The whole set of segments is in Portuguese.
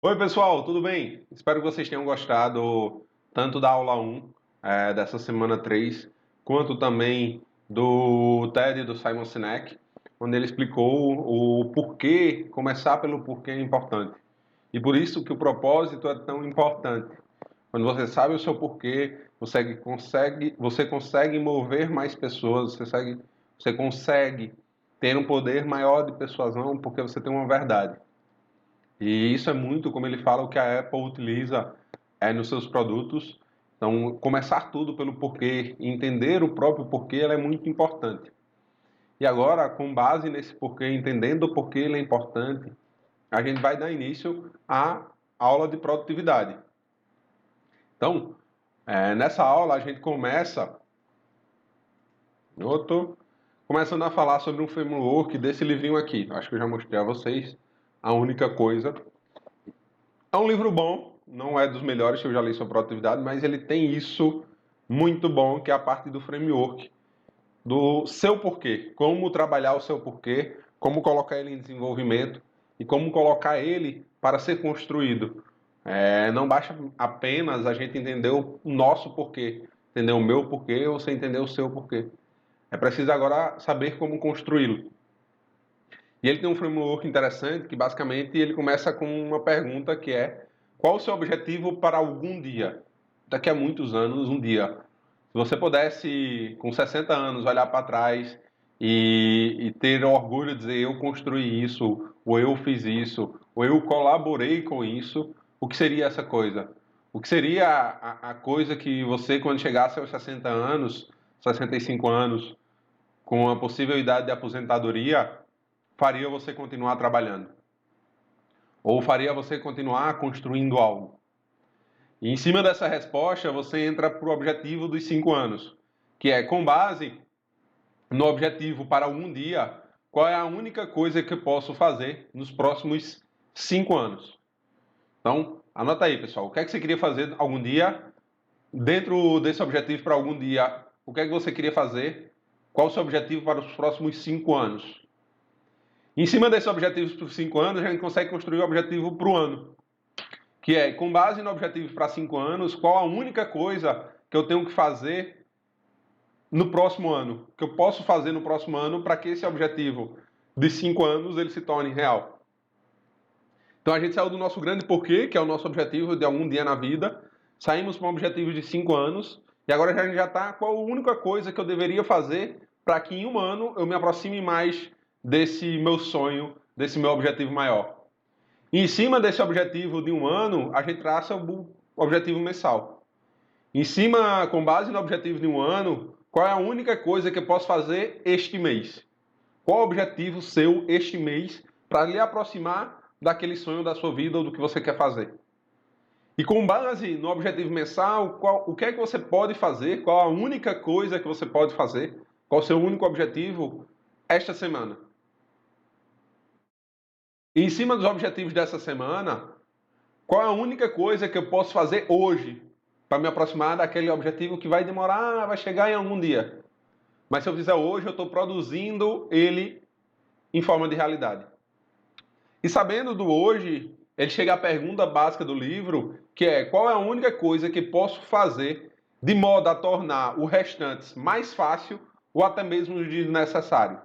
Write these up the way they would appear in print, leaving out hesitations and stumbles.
Oi, pessoal, tudo bem? Espero que vocês tenham gostado tanto da aula 1, dessa semana 3, quanto também do TED do Simon Sinek, onde ele explicou o porquê, começar pelo porquê é importante. E por isso que o propósito é tão importante. Quando você sabe o seu porquê, você consegue mover mais pessoas, você consegue ter um poder maior de persuasão porque você tem uma verdade. E isso é muito, como ele fala, o que a Apple utiliza nos seus produtos. Então, começar tudo pelo porquê, entender o próprio porquê, ela é muito importante. E agora, com base nesse porquê, entendendo o porquê ele é importante, a gente vai dar início à aula de produtividade. Então, nessa aula a gente eu tô começando a falar sobre um framework desse livrinho aqui. Acho que eu já mostrei a vocês. A única coisa. É um livro bom, não é dos melhores que eu já li sobre produtividade, mas ele tem isso muito bom, que é a parte do framework, do seu porquê, como trabalhar o seu porquê, como colocar ele em desenvolvimento e como colocar ele para ser construído. Não basta apenas a gente entender o nosso porquê, entender o meu porquê ou você entender o seu porquê. É preciso agora saber como construí-lo. E ele tem um framework interessante que basicamente ele começa com uma pergunta que é: qual o seu objetivo para algum dia? Daqui a muitos anos, um dia. Se você pudesse, com 60 anos, olhar para trás e ter orgulho de dizer eu construí isso, ou eu fiz isso, ou eu colaborei com isso, o que seria essa coisa? O que seria a coisa que você, quando chegasse aos 60 anos, 65 anos, com a possível idade de aposentadoria, faria você continuar trabalhando? Ou faria você continuar construindo algo? E em cima dessa resposta, você entra para o objetivo dos 5 anos, que é, com base no objetivo para um dia, qual é a única coisa que eu posso fazer nos próximos 5 anos? Então, anota aí, pessoal. O que é que você queria fazer algum dia? Dentro desse objetivo para algum dia, o que é que você queria fazer? Qual o seu objetivo para os próximos 5 anos? Em cima desses objetivos para os 5 anos, a gente consegue construir o objetivo para o ano, que é, com base no objetivo para 5 anos, qual a única coisa que eu tenho que fazer no próximo ano, que eu posso fazer no próximo ano para que esse objetivo de 5 anos ele se torne real. Então a gente saiu do nosso grande porquê, que é o nosso objetivo de algum dia na vida, saímos para um objetivo de 5 anos, e agora a gente já está, qual a única coisa que eu deveria fazer para que em um ano eu me aproxime mais desse meu sonho, desse meu objetivo maior. E em cima desse objetivo de um ano, a gente traça o objetivo mensal. Em cima, com base no objetivo de um ano, qual é a única coisa que eu posso fazer este mês? Qual o objetivo seu este mês para lhe aproximar daquele sonho da sua vida ou do que você quer fazer? E com base no objetivo mensal, o que é que você pode fazer? Qual a única coisa que você pode fazer? Qual o seu único objetivo esta semana? E em cima dos objetivos dessa semana, qual é a única coisa que eu posso fazer hoje para me aproximar daquele objetivo que vai demorar, vai chegar em algum dia? Mas se eu fizer hoje, eu estou produzindo ele em forma de realidade. E sabendo do hoje, ele chega à pergunta básica do livro, que é: qual é a única coisa que posso fazer de modo a tornar o restante mais fácil ou até mesmo desnecessário?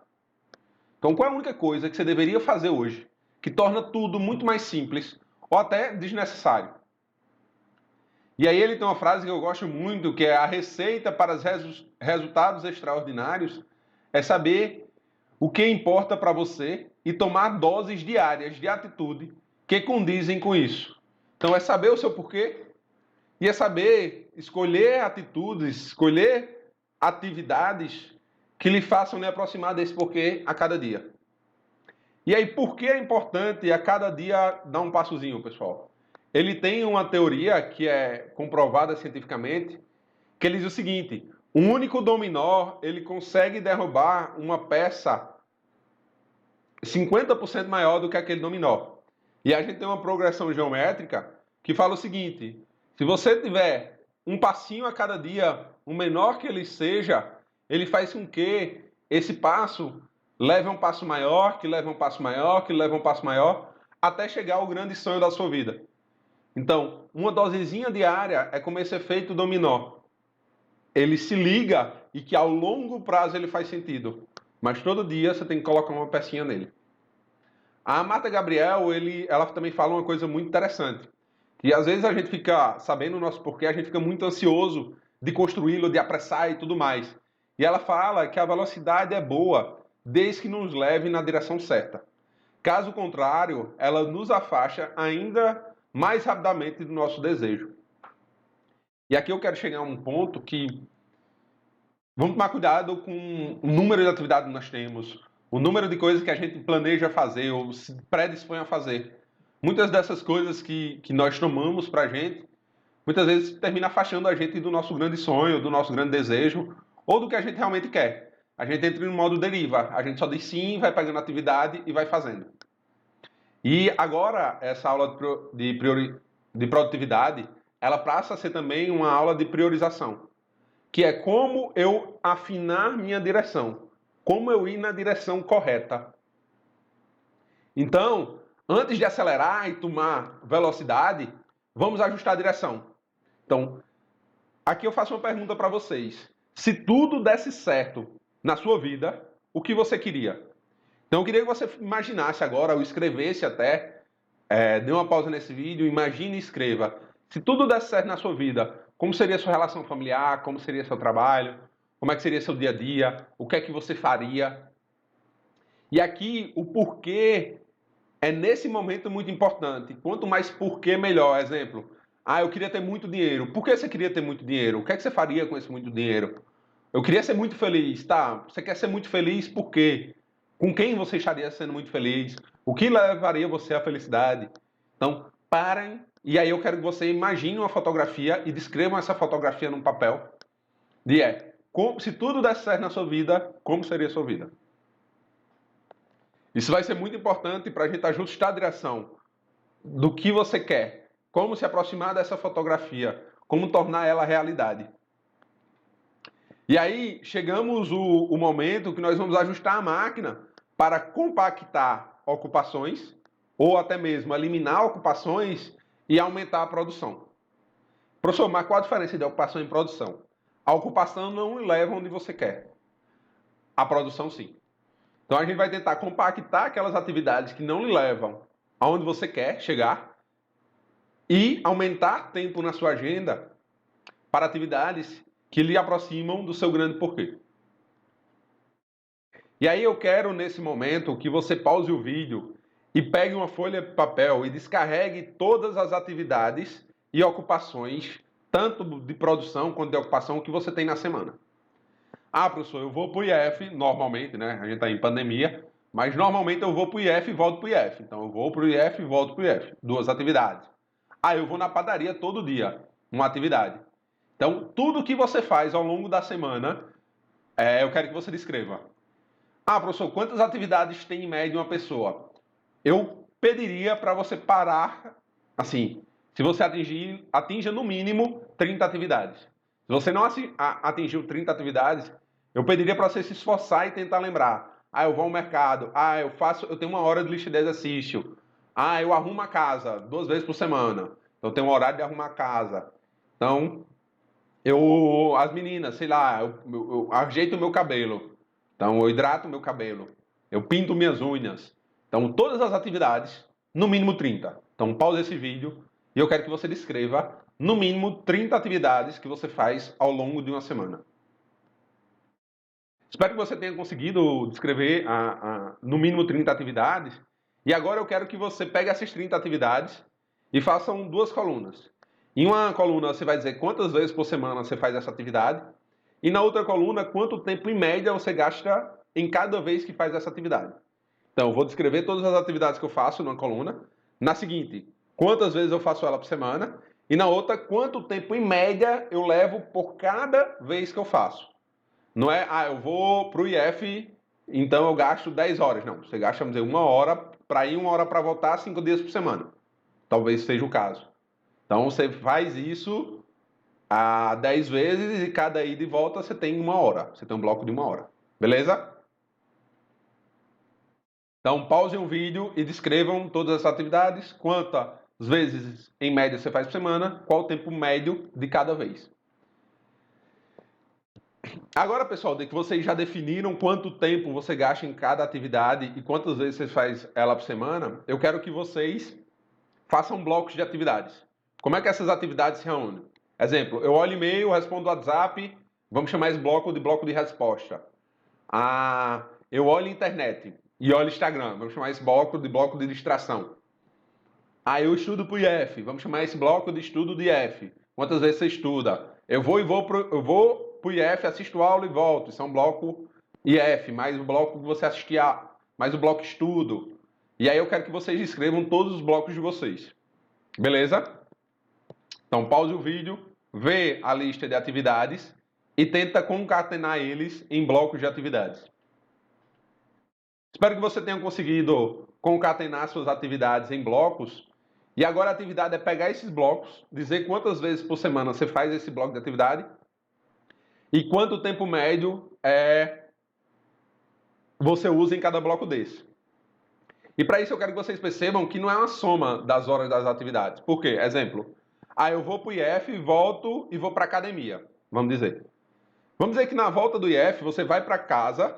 Então, qual é a única coisa que você deveria fazer hoje que torna tudo muito mais simples ou até desnecessário? E aí ele tem uma frase que eu gosto muito, que é: a receita para os resultados extraordinários é saber o que importa para você e tomar doses diárias de atitude que condizem com isso. Então é saber o seu porquê e é saber escolher atitudes, escolher atividades que lhe façam lhe aproximar desse porquê a cada dia. E aí, por que é importante a cada dia dar um passozinho, pessoal? Ele tem uma teoria que é comprovada cientificamente, que ele diz o seguinte: um único dominó, ele consegue derrubar uma peça 50% maior do que aquele dominó. E a gente tem uma progressão geométrica que fala o seguinte: se você tiver um passinho a cada dia, o menor que ele seja, ele faz com que esse passo leve a um passo maior, que leve a um passo maior, que leve a um passo maior, até chegar ao grande sonho da sua vida. Então, uma dosezinha diária é como esse efeito dominó. Ele se liga e que ao longo prazo ele faz sentido. Mas todo dia você tem que colocar uma pecinha nele. A Marta Gabriel, ela também fala uma coisa muito interessante. Que às vezes a gente fica sabendo o nosso porquê, a gente fica muito ansioso de construí-lo, de apressar e tudo mais. E ela fala que a velocidade é boa desde que nos leve na direção certa. Caso contrário, ela nos afasta ainda mais rapidamente do nosso desejo. E aqui eu quero chegar a um ponto que vamos tomar cuidado com o número de atividades que nós temos, o número de coisas que a gente planeja fazer ou se predispõe a fazer. Muitas dessas coisas que nós tomamos para a gente, muitas vezes termina afastando a gente do nosso grande sonho, do nosso grande desejo, ou do que a gente realmente quer. A gente entra em modo deriva, a gente só diz sim, vai pegando atividade e vai fazendo. E agora, essa aula de produtividade, ela passa a ser também uma aula de priorização, que é como eu afinar minha direção, como eu ir na direção correta. Então, antes de acelerar e tomar velocidade, vamos ajustar a direção. Então, aqui eu faço uma pergunta para vocês. Se tudo desse certo na sua vida, o que você queria? Então, eu queria que você imaginasse agora, ou escrevesse até, dê uma pausa nesse vídeo, imagine e escreva. Se tudo desse certo na sua vida, como seria sua relação familiar, como seria seu trabalho, como é que seria seu dia a dia, o que é que você faria? E aqui, o porquê é nesse momento muito importante. Quanto mais porquê, melhor. Exemplo, eu queria ter muito dinheiro. Por que você queria ter muito dinheiro? O que é que você faria com esse muito dinheiro? Eu queria ser muito feliz. Tá, você quer ser muito feliz por quê? Com quem você estaria sendo muito feliz? O que levaria você à felicidade? Então, parem. E aí eu quero que você imagine uma fotografia e descrevam essa fotografia num papel. Se tudo desse certo na sua vida, como seria a sua vida? Isso vai ser muito importante para a gente ajustar a direção do que você quer, como se aproximar dessa fotografia, como tornar ela realidade. E aí chegamos o momento que nós vamos ajustar a máquina para compactar ocupações ou até mesmo eliminar ocupações e aumentar a produção. Professor, mas qual a diferença de ocupação e produção? A ocupação não leva onde você quer. A produção sim. Então a gente vai tentar compactar aquelas atividades que não lhe levam aonde você quer chegar e aumentar tempo na sua agenda para atividades que lhe aproximam do seu grande porquê. E aí eu quero, nesse momento, que você pause o vídeo e pegue uma folha de papel e descarregue todas as atividades e ocupações, tanto de produção quanto de ocupação, que você tem na semana. Professor, eu vou para o IF, normalmente, né? A gente está em pandemia, mas normalmente eu vou para o IF e volto para o IF. Então eu vou para o IF e volto para o IF. 2 atividades. Eu vou na padaria todo dia. Uma atividade. Então, tudo que você faz ao longo da semana, eu quero que você descreva. Professor, quantas atividades tem em média uma pessoa? Eu pediria para você parar, assim, se você atinja no mínimo 30 atividades. Se você não atingiu 30 atividades, eu pediria para você se esforçar e tentar lembrar. Eu vou ao mercado. Eu tenho uma hora de lista de exercício. Eu arrumo a casa 2 vezes por semana. Então, eu tenho um horário de arrumar a casa. Então, as meninas, sei lá, eu ajeito o meu cabelo. Então, eu hidrato o meu cabelo. Eu pinto minhas unhas. Então, todas as atividades, no mínimo 30. Então, pausa esse vídeo e eu quero que você descreva, no mínimo, 30 atividades que você faz ao longo de uma semana. Espero que você tenha conseguido descrever no mínimo 30 atividades. E agora eu quero que você pegue essas 30 atividades e façam 2 colunas. Em uma coluna você vai dizer quantas vezes por semana você faz essa atividade. E na outra coluna, quanto tempo em média você gasta em cada vez que faz essa atividade. Então, eu vou descrever todas as atividades que eu faço numa coluna. Na seguinte, quantas vezes eu faço ela por semana. E na outra, quanto tempo em média eu levo por cada vez que eu faço. Não é, eu vou para o IF, então eu gasto 10 horas. Não, você gasta, vamos dizer, 1 hora para ir, 1 hora para voltar, 5 dias por semana. Talvez seja o caso. Então você faz isso 10 vezes e cada ida e volta você tem 1 hora. Você tem um bloco de 1 hora. Beleza? Então, pausem o vídeo e descrevam todas as atividades, quantas vezes, em média, você faz por semana, qual o tempo médio de cada vez. Agora, pessoal, de que vocês já definiram quanto tempo você gasta em cada atividade e quantas vezes você faz ela por semana, eu quero que vocês façam blocos de atividades. Como é que essas atividades se reúnem? Exemplo, eu olho e-mail, respondo WhatsApp, vamos chamar esse bloco de resposta. Eu olho internet e olho Instagram, vamos chamar esse bloco de distração. Eu estudo para o IF, vamos chamar esse bloco de estudo de IF. Quantas vezes você estuda? Eu vou para o IF, assisto aula e volto. Isso é um bloco IF, mais o bloco que você assistir, mais o bloco estudo. E aí eu quero que vocês escrevam todos os blocos de vocês. Beleza? Então pause o vídeo, vê a lista de atividades e tenta concatenar eles em blocos de atividades. Espero que você tenha conseguido concatenar suas atividades em blocos. E agora a atividade é pegar esses blocos, dizer quantas vezes por semana você faz esse bloco de atividade e quanto tempo médio você usa em cada bloco desse. E para isso eu quero que vocês percebam que não é uma soma das horas das atividades. Por quê? Exemplo, eu vou para o IF, volto e vou para a academia, vamos dizer. Vamos dizer que na volta do IF você vai para casa,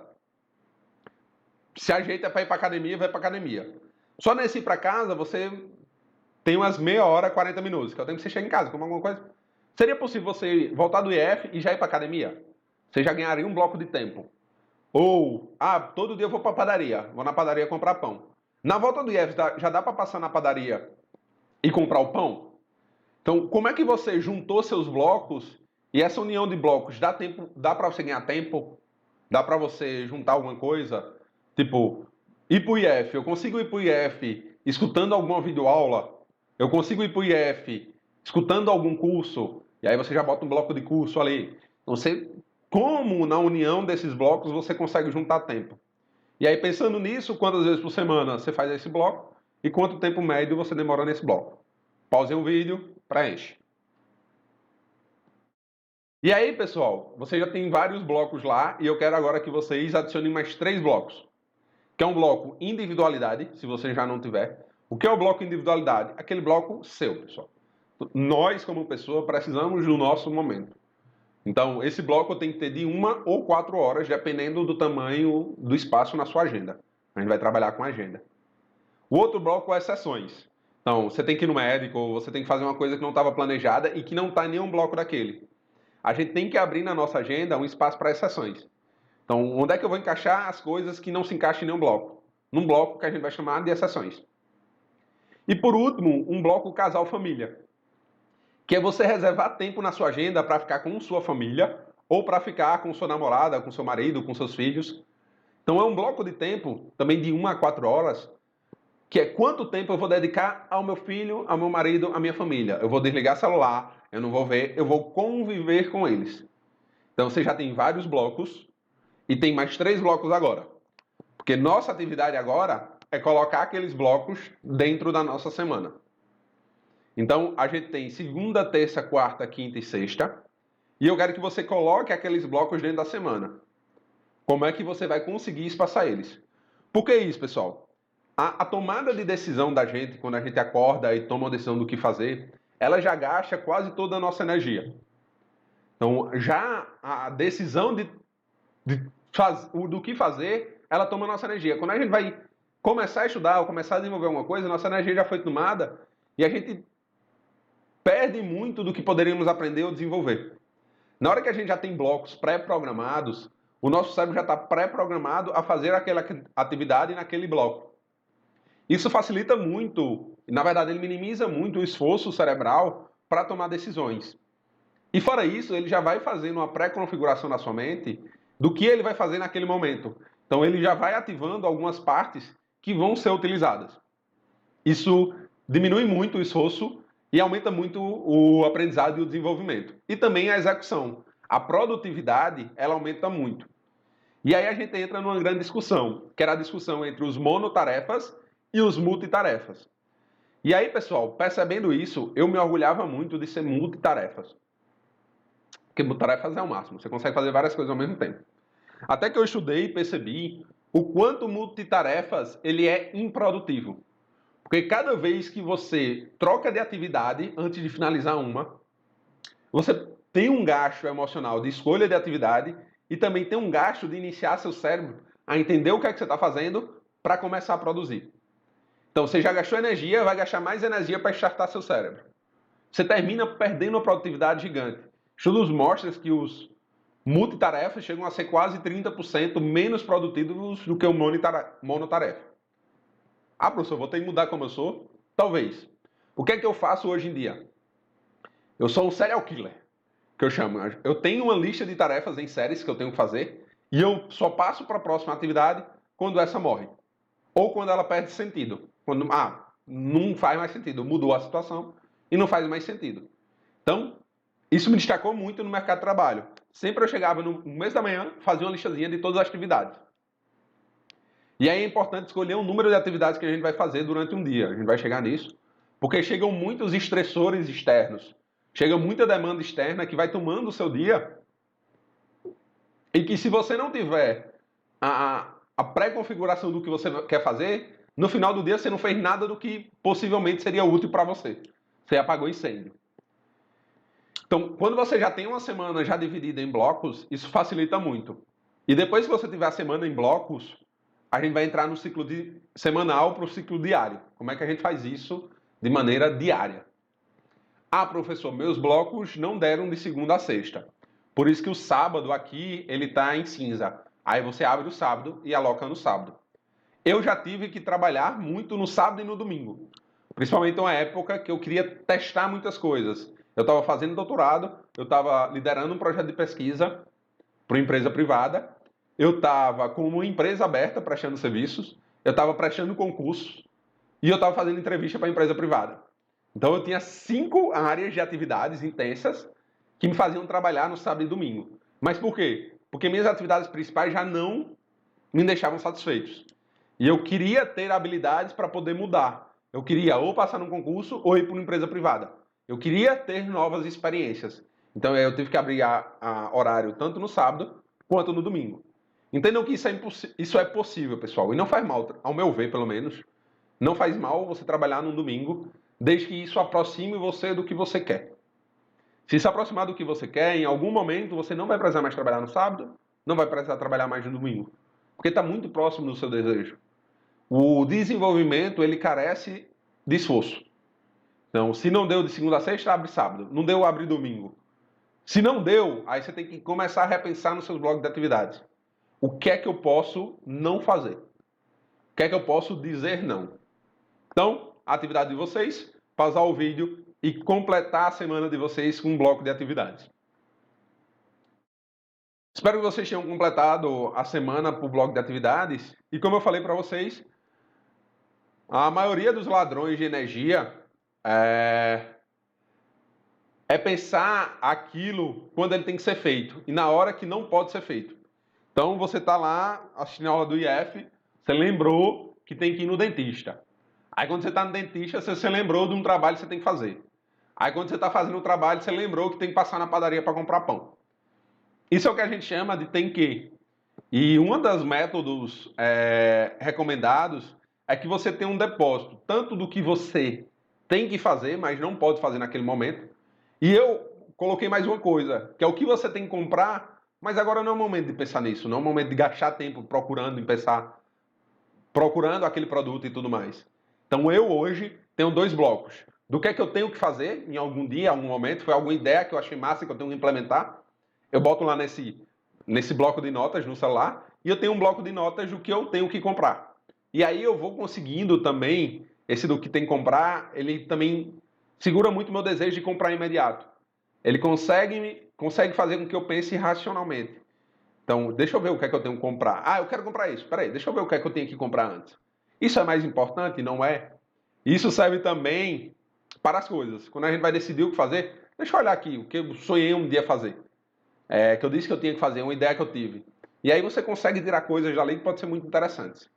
se ajeita para ir para a academia, vai para a academia. Só nesse ir para casa você tem umas meia hora, 40 minutos, que é o tempo que você chega em casa, comer alguma coisa. Seria possível você voltar do IF e já ir para a academia? Você já ganharia um bloco de tempo. Ou, todo dia eu vou para a padaria, vou na padaria comprar pão. Na volta do IF já dá para passar na padaria e comprar o pão? Então, como é que você juntou seus blocos e essa união de blocos dá para você ganhar tempo? Dá para você juntar alguma coisa? Tipo, ir para o IF, eu consigo ir para o IF escutando alguma videoaula? Eu consigo ir para o IF escutando algum curso? E aí você já bota um bloco de curso ali. Então, como na união desses blocos você consegue juntar tempo? E aí, pensando nisso, quantas vezes por semana você faz esse bloco e quanto tempo médio você demora nesse bloco? Pause o vídeo, preenche. E aí, pessoal, você já tem vários blocos lá e eu quero agora que vocês adicionem mais 3 blocos. Que é um bloco individualidade, se você já não tiver. O que é o bloco individualidade? Aquele bloco seu, pessoal. Nós, como pessoa, precisamos do nosso momento. Então, esse bloco tem que ter de 1 ou 4 horas, dependendo do tamanho do espaço na sua agenda. A gente vai trabalhar com agenda. O outro bloco é sessões. Então, você tem que ir no médico, ou você tem que fazer uma coisa que não estava planejada e que não está em nenhum bloco daquele. A gente tem que abrir na nossa agenda um espaço para exceções. Então, onde é que eu vou encaixar as coisas que não se encaixam em nenhum bloco? Num bloco que a gente vai chamar de exceções. E por último, um bloco casal-família, que é você reservar tempo na sua agenda para ficar com sua família ou para ficar com sua namorada, com seu marido, com seus filhos. Então é um bloco de tempo, também de 1 a 4 horas, que é quanto tempo eu vou dedicar ao meu filho, ao meu marido, à minha família. Eu vou desligar celular, eu não vou ver, eu vou conviver com eles. Então você já tem vários blocos e tem mais 3 blocos agora. Porque nossa atividade agora é colocar aqueles blocos dentro da nossa semana. Então, a gente tem segunda, terça, quarta, quinta e sexta. E eu quero que você coloque aqueles blocos dentro da semana. Como é que você vai conseguir espaçar eles? Por que isso, pessoal? A tomada de decisão da gente, quando a gente acorda e toma a decisão do que fazer, ela já gasta quase toda a nossa energia. Então, já a decisão do que fazer, ela toma a nossa energia. Quando a gente vai começar a estudar ou começar a desenvolver alguma coisa, nossa energia já foi tomada e a gente perde muito do que poderíamos aprender ou desenvolver. Na hora que a gente já tem blocos pré-programados, o nosso cérebro já está pré-programado a fazer aquela atividade naquele bloco. Isso facilita muito, na verdade ele minimiza muito o esforço cerebral para tomar decisões. E fora isso, ele já vai fazendo uma pré-configuração na sua mente do que ele vai fazer naquele momento. Então ele já vai ativando algumas partes que vão ser utilizadas. Isso diminui muito o esforço e aumenta muito o aprendizado e o desenvolvimento. E também a execução. A produtividade, ela aumenta muito. E aí a gente entra numa grande discussão, que era a discussão entre os monotarefas e os multitarefas. E aí, pessoal, percebendo isso, eu me orgulhava muito de ser multitarefas. Porque multitarefas é o máximo, você consegue fazer várias coisas ao mesmo tempo. Até que eu estudei e percebi o quanto multitarefas ele é improdutivo. Porque cada vez que você troca de atividade antes de finalizar uma, você tem um gasto emocional de escolha de atividade e também tem um gasto de iniciar seu cérebro a entender o que é que você está fazendo para começar a produzir. Então, você já gastou energia, vai gastar mais energia para startar seu cérebro. Você termina perdendo uma produtividade gigante. Estudos mostram que os multitarefas chegam a ser quase 30% menos produtivos do que o monotarefa. Ah, professor, vou ter que mudar como eu sou? Talvez. O que é que eu faço hoje em dia? Eu sou um serial killer, que eu chamo. Eu tenho uma lista de tarefas em séries que eu tenho que fazer e eu só passo para a próxima atividade quando essa morre. Ou quando ela perde sentido. Quando, não faz mais sentido. Mudou a situação e não faz mais sentido. Então, isso me destacou muito no mercado de trabalho. Sempre eu chegava no mês da manhã, fazia uma listazinha de todas as atividades. E aí é importante escolher um número de atividades que a gente vai fazer durante um dia. A gente vai chegar nisso. Porque chegam muitos estressores externos. Chega muita demanda externa que vai tomando o seu dia. E que se você não tiver a pré-configuração do que você quer fazer, no final do dia você não fez nada do que possivelmente seria útil para você. Você apagou incêndio. Então, quando você já tem uma semana já dividida em blocos, isso facilita muito. E depois que você tiver a semana em blocos, a gente vai entrar no ciclo semanal para o ciclo diário. Como é que a gente faz isso de maneira diária? Ah, professor, meus blocos não deram de segunda a sexta. Por isso que o sábado aqui, ele está em cinza. Aí você abre o sábado e aloca no sábado. Eu já tive que trabalhar muito no sábado e no domingo. Principalmente uma época que eu queria testar muitas coisas. Eu estava fazendo doutorado, eu estava liderando um projeto de pesquisa para uma empresa privada, eu estava com uma empresa aberta prestando serviços, eu estava prestando concursos e eu estava fazendo entrevista para a empresa privada. Então eu tinha 5 áreas de atividades intensas que me faziam trabalhar no sábado e domingo. Mas por quê? Porque minhas atividades principais já não me deixavam satisfeitos. E eu queria ter habilidades para poder mudar. Eu queria ou passar num concurso ou ir para uma empresa privada. Eu queria ter novas experiências. Então eu tive que abrir horário tanto no sábado quanto no domingo. Entendam que isso é possível, pessoal. E não faz mal, ao meu ver, pelo menos. Não faz mal você trabalhar no domingo, desde que isso aproxime você do que você quer. Se se aproximar do que você quer, em algum momento você não vai precisar mais trabalhar no sábado, não vai precisar trabalhar mais no domingo. Porque está muito próximo do seu desejo. O desenvolvimento, ele carece de esforço. Então, se não deu de segunda a sexta, abre sábado. Não deu, abre domingo. Se não deu, aí você tem que começar a repensar nos seus blocos de atividades. O que é que eu posso não fazer? O que é que eu posso dizer não? Então, a atividade de vocês, pausar o vídeo e completar a semana de vocês com um bloco de atividades. Espero que vocês tenham completado a semana por bloco de atividades. E como eu falei para vocês, a maioria dos ladrões de energia é pensar aquilo quando ele tem que ser feito e na hora que não pode ser feito. Então você está lá assistindo a aula do IF, você lembrou que tem que ir no dentista. Aí quando você está no dentista, você se lembrou de um trabalho que você tem que fazer. Aí quando você está fazendo o trabalho, você lembrou que tem que passar na padaria para comprar pão. Isso é o que a gente chama de tem que. E um dos métodos recomendados é que você tenha um depósito, tanto do que você tem que fazer, mas não pode fazer naquele momento. E eu coloquei mais uma coisa, que é o que você tem que comprar, mas agora não é o momento de pensar nisso, não é o momento de gastar tempo procurando aquele produto e tudo mais. Então eu hoje tenho 2 blocos. Do que é que eu tenho que fazer em algum dia, em algum momento, foi alguma ideia que eu achei massa que eu tenho que implementar. Eu boto lá nesse bloco de notas no celular e eu tenho um bloco de notas do que eu tenho que comprar. E aí eu vou conseguindo também, esse do que tem que comprar, ele também segura muito meu desejo de comprar imediato. Ele consegue fazer com que eu pense racionalmente. Então, deixa eu ver o que é que eu tenho que comprar. Ah, eu quero comprar isso. Peraí, deixa eu ver o que é que eu tenho que comprar antes. Isso é mais importante? Não é? Isso serve também para as coisas. Quando a gente vai decidir o que fazer, deixa eu olhar aqui o que eu sonhei um dia fazer. Que eu disse que eu tinha que fazer, uma ideia que eu tive. E aí você consegue tirar coisas dali que podem ser muito interessantes.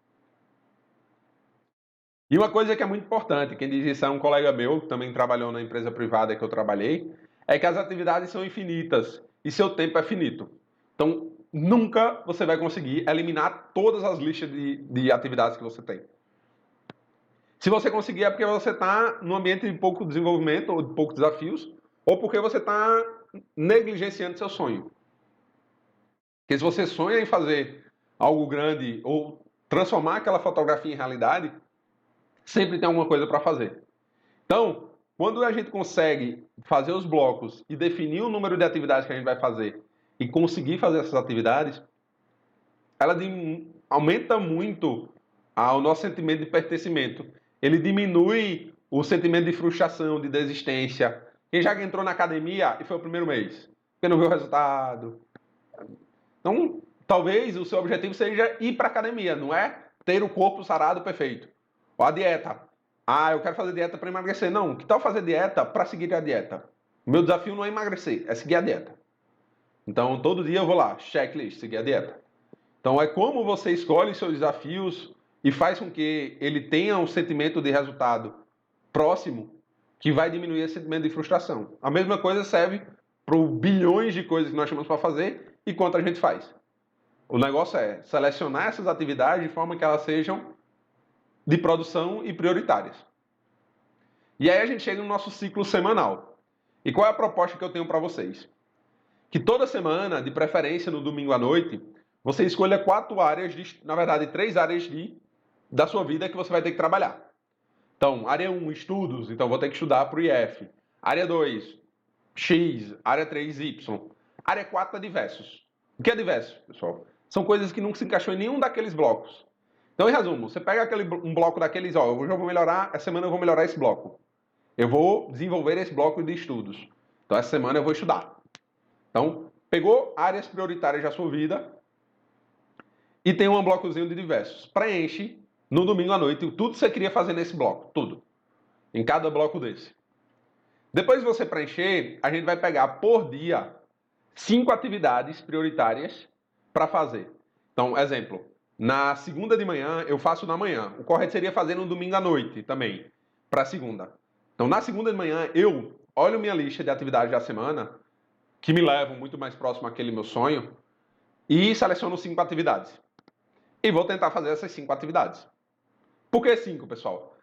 E uma coisa que é muito importante, quem diz isso é um colega meu, que também trabalhou na empresa privada que eu trabalhei, é que as atividades são infinitas e seu tempo é finito. Então, nunca você vai conseguir eliminar todas as listas de atividades que você tem. Se você conseguir é porque você está num ambiente de pouco desenvolvimento ou de poucos desafios, ou porque você está negligenciando seu sonho. Porque se você sonha em fazer algo grande ou transformar aquela fotografia em realidade, sempre tem alguma coisa para fazer. Então, quando a gente consegue fazer os blocos e definir o número de atividades que a gente vai fazer e conseguir fazer essas atividades, ela aumenta muito o nosso sentimento de pertencimento. Ele diminui o sentimento de frustração, de desistência. Quem já entrou na academia e foi o primeiro mês, porque não viu o resultado. Então, talvez o seu objetivo seja ir para a academia, não é ter o corpo sarado perfeito. Ou a dieta. Ah, eu quero fazer dieta para emagrecer. Não, que tal fazer dieta para seguir a dieta? O meu desafio não é emagrecer, é seguir a dieta. Então, todo dia eu vou lá, checklist, seguir a dieta. Então, é como você escolhe seus desafios e faz com que ele tenha um sentimento de resultado próximo que vai diminuir esse sentimento de frustração. A mesma coisa serve para os bilhões de coisas que nós temos para fazer e quanto a gente faz. O negócio é selecionar essas atividades de forma que elas sejam de produção e prioritárias. E aí a gente chega no nosso ciclo semanal. E qual é a proposta que eu tenho para vocês? Que toda semana, de preferência no domingo à noite, você escolha 4 áreas, na verdade 3 áreas da sua vida que você vai ter que trabalhar. Então, área 1, estudos, então vou ter que estudar para o IF. Área 2, X. Área 3, Y. Área 4 é diversos. O que é diverso, pessoal? São coisas que não se encaixam em nenhum daqueles blocos. Então, em resumo, você pega um bloco daqueles, eu já vou melhorar, essa semana eu vou melhorar esse bloco. Eu vou desenvolver esse bloco de estudos. Então, essa semana eu vou estudar. Então, pegou áreas prioritárias da sua vida e tem um blocozinho de diversos. Preenche no domingo à noite tudo que você queria fazer nesse bloco, tudo. Em cada bloco desse. Depois de você preencher, a gente vai pegar por dia 5 atividades prioritárias para fazer. Então, exemplo, na segunda de manhã eu faço na manhã. O correto seria fazer no domingo à noite também, para segunda. Então, na segunda de manhã eu olho minha lista de atividades da semana, que me levam muito mais próximo àquele meu sonho, e seleciono 5 atividades. E vou tentar fazer essas 5 atividades. Por que 5, pessoal?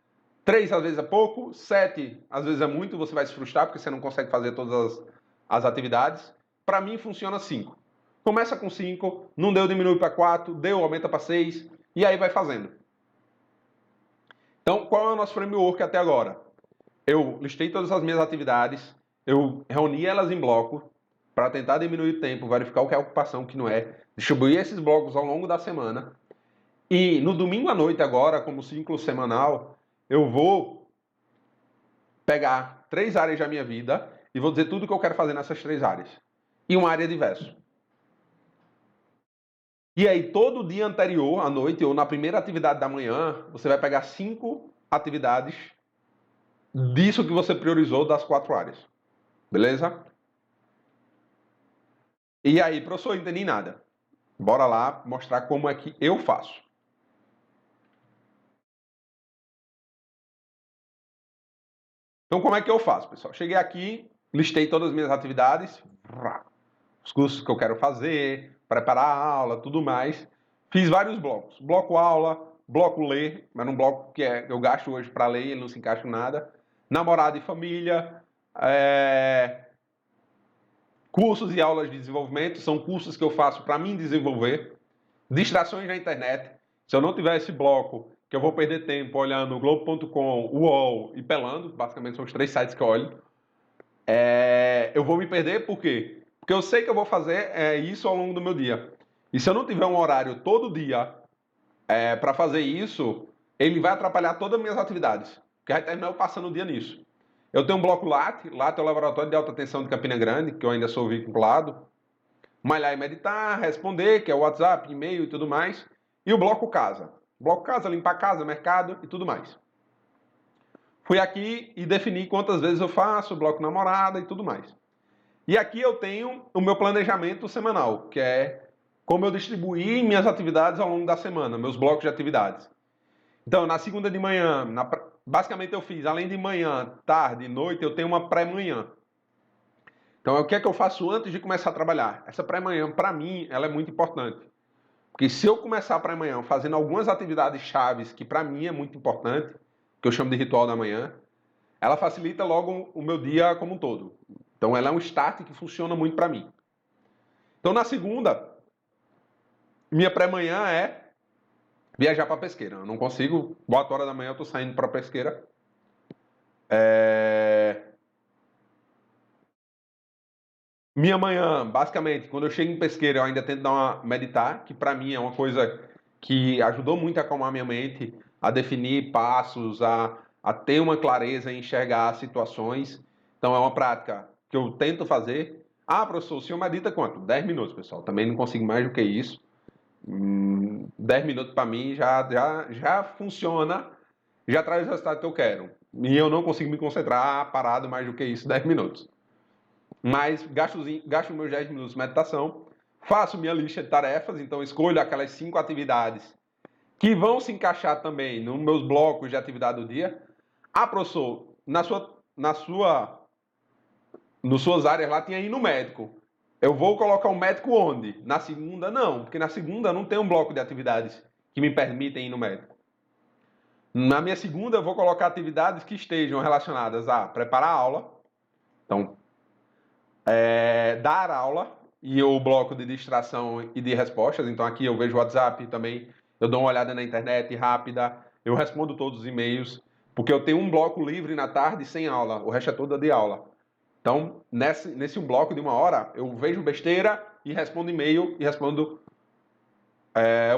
3 às vezes é pouco, 7 às vezes é muito, você vai se frustrar porque você não consegue fazer todas as atividades. Para mim funciona 5. Começa com 5, não deu, diminui para 4, deu, aumenta para 6, e aí vai fazendo. Então, qual é o nosso framework até agora? Eu listei todas as minhas atividades, eu reuni elas em bloco para tentar diminuir o tempo, verificar o que é ocupação, o que não é, distribuir esses blocos ao longo da semana. E no domingo à noite agora, como ciclo semanal, eu vou pegar 3 áreas da minha vida e vou dizer tudo o que eu quero fazer nessas 3 áreas. E uma área diversa. E aí, todo dia anterior, à noite, ou na primeira atividade da manhã, você vai pegar 5 atividades disso que você priorizou das 4 áreas. Beleza? E aí, professor, não entendi nada. Bora lá mostrar como é que eu faço. Então, como é que eu faço, pessoal? Cheguei aqui, listei todas as minhas atividades, os cursos que eu quero fazer, preparar a aula, tudo mais. Fiz vários blocos. Bloco aula, bloco ler, mas um bloco que eu gasto hoje para ler, ele não se encaixa em nada. Namorado e família, cursos e aulas de desenvolvimento, são cursos que eu faço para mim desenvolver. Distrações na internet. Se eu não tiver esse bloco, que eu vou perder tempo olhando o Globo.com, o UOL e Pelando, basicamente são os 3 sites que eu olho, eu vou me perder por quê? Porque eu sei que eu vou fazer isso ao longo do meu dia. E se eu não tiver um horário todo dia para fazer isso, ele vai atrapalhar todas as minhas atividades. Porque vai terminar eu passando o dia nisso. Eu tenho um bloco LAT, LAT é o Laboratório de Alta Tensão de Campina Grande, que eu ainda sou vinculado. Malhar e meditar, responder, que é o WhatsApp, e-mail e tudo mais. E o bloco casa. Bloco casa, limpar casa, mercado e tudo mais. Fui aqui e defini quantas vezes eu faço, bloco namorada e tudo mais. E aqui eu tenho o meu planejamento semanal, que é como eu distribuir minhas atividades ao longo da semana, meus blocos de atividades. Então, na segunda de manhã, basicamente eu fiz, além de manhã, tarde e noite, eu tenho uma pré-manhã. Então, o que é que eu faço antes de começar a trabalhar? Essa pré-manhã, para mim, ela é muito importante. Porque se eu começar a pré-manhã fazendo algumas atividades chaves que para mim é muito importante, que eu chamo de ritual da manhã, ela facilita logo o meu dia como um todo. Então, ela é um start que funciona muito para mim. Então, na segunda, minha pré-manhã é viajar para pesqueira. Eu não consigo, 4 horas da manhã eu estou saindo para pesqueira. Minha manhã, basicamente, quando eu chego em pesqueira, eu ainda tento dar uma meditar, que para mim é uma coisa que ajudou muito a acalmar minha mente, a definir passos, a ter uma clareza em enxergar situações. Então é uma prática que eu tento fazer. Ah, professor, o senhor medita quanto? 10 minutos, pessoal. Também não consigo mais do que isso. 10 minutos para mim já funciona, já traz o resultado que eu quero. E eu não consigo me concentrar parado mais do que isso, 10 minutos. Mas gasto meus 10 minutos de meditação, faço minha lista de tarefas, então escolho aquelas 5 atividades que vão se encaixar também nos meus blocos de atividade do dia. Ah, professor, nas suas áreas lá tinha ir no médico. Eu vou colocar um médico onde? Na segunda, não, porque na segunda não tem um bloco de atividades que me permitem ir no médico. Na minha segunda, eu vou colocar atividades que estejam relacionadas a preparar a aula, então, dar aula e o bloco de distração e de respostas. Então, aqui eu vejo o WhatsApp também, eu dou uma olhada na internet rápida, eu respondo todos os e-mails, porque eu tenho um bloco livre na tarde sem aula, o resto é toda de aula. Então, nesse um bloco de 1 hora, eu vejo besteira e respondo e-mail e respondo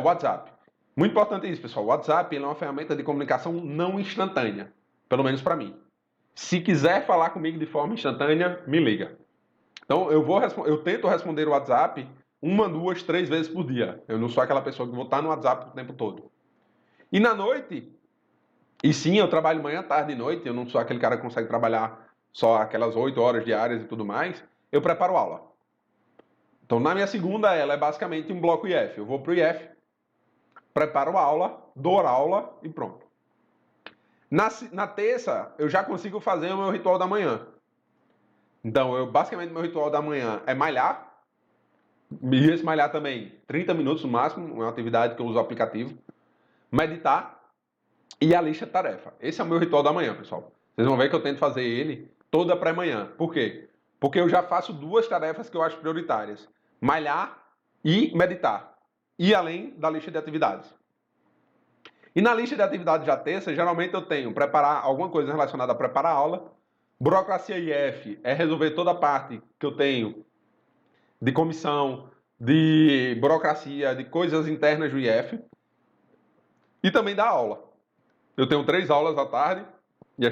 WhatsApp. Muito importante isso, pessoal. O WhatsApp ele é uma ferramenta de comunicação não instantânea, pelo menos para mim. Se quiser falar comigo de forma instantânea, me liga. Então, eu tento responder o WhatsApp 1, 2, 3 vezes por dia. Eu não sou aquela pessoa que vou estar no WhatsApp o tempo todo. E na noite, e sim, eu trabalho manhã, tarde e noite, eu não sou aquele cara que consegue trabalhar só aquelas 8 horas diárias e tudo mais, eu preparo aula. Então, na minha segunda, ela é basicamente um bloco IF. Eu vou para o IF, preparo a aula, dou a aula e pronto. Na terça, eu já consigo fazer o meu ritual da manhã. Então, basicamente, meu ritual da manhã é malhar. E esse malhar também, 30 minutos no máximo, é uma atividade que eu uso o aplicativo. Meditar e a lista de tarefa. Esse é o meu ritual da manhã, pessoal. Vocês vão ver que eu tento fazer ele toda pré-manhã. Por quê? Porque eu já faço 2 tarefas que eu acho prioritárias. Malhar e meditar. E além da lista de atividades. E na lista de atividades da terça, geralmente eu tenho preparar alguma coisa relacionada a preparar a aula. Burocracia IF é resolver toda a parte que eu tenho de comissão, de burocracia, de coisas internas do IF. E também dar aula. Eu tenho 3 aulas à tarde e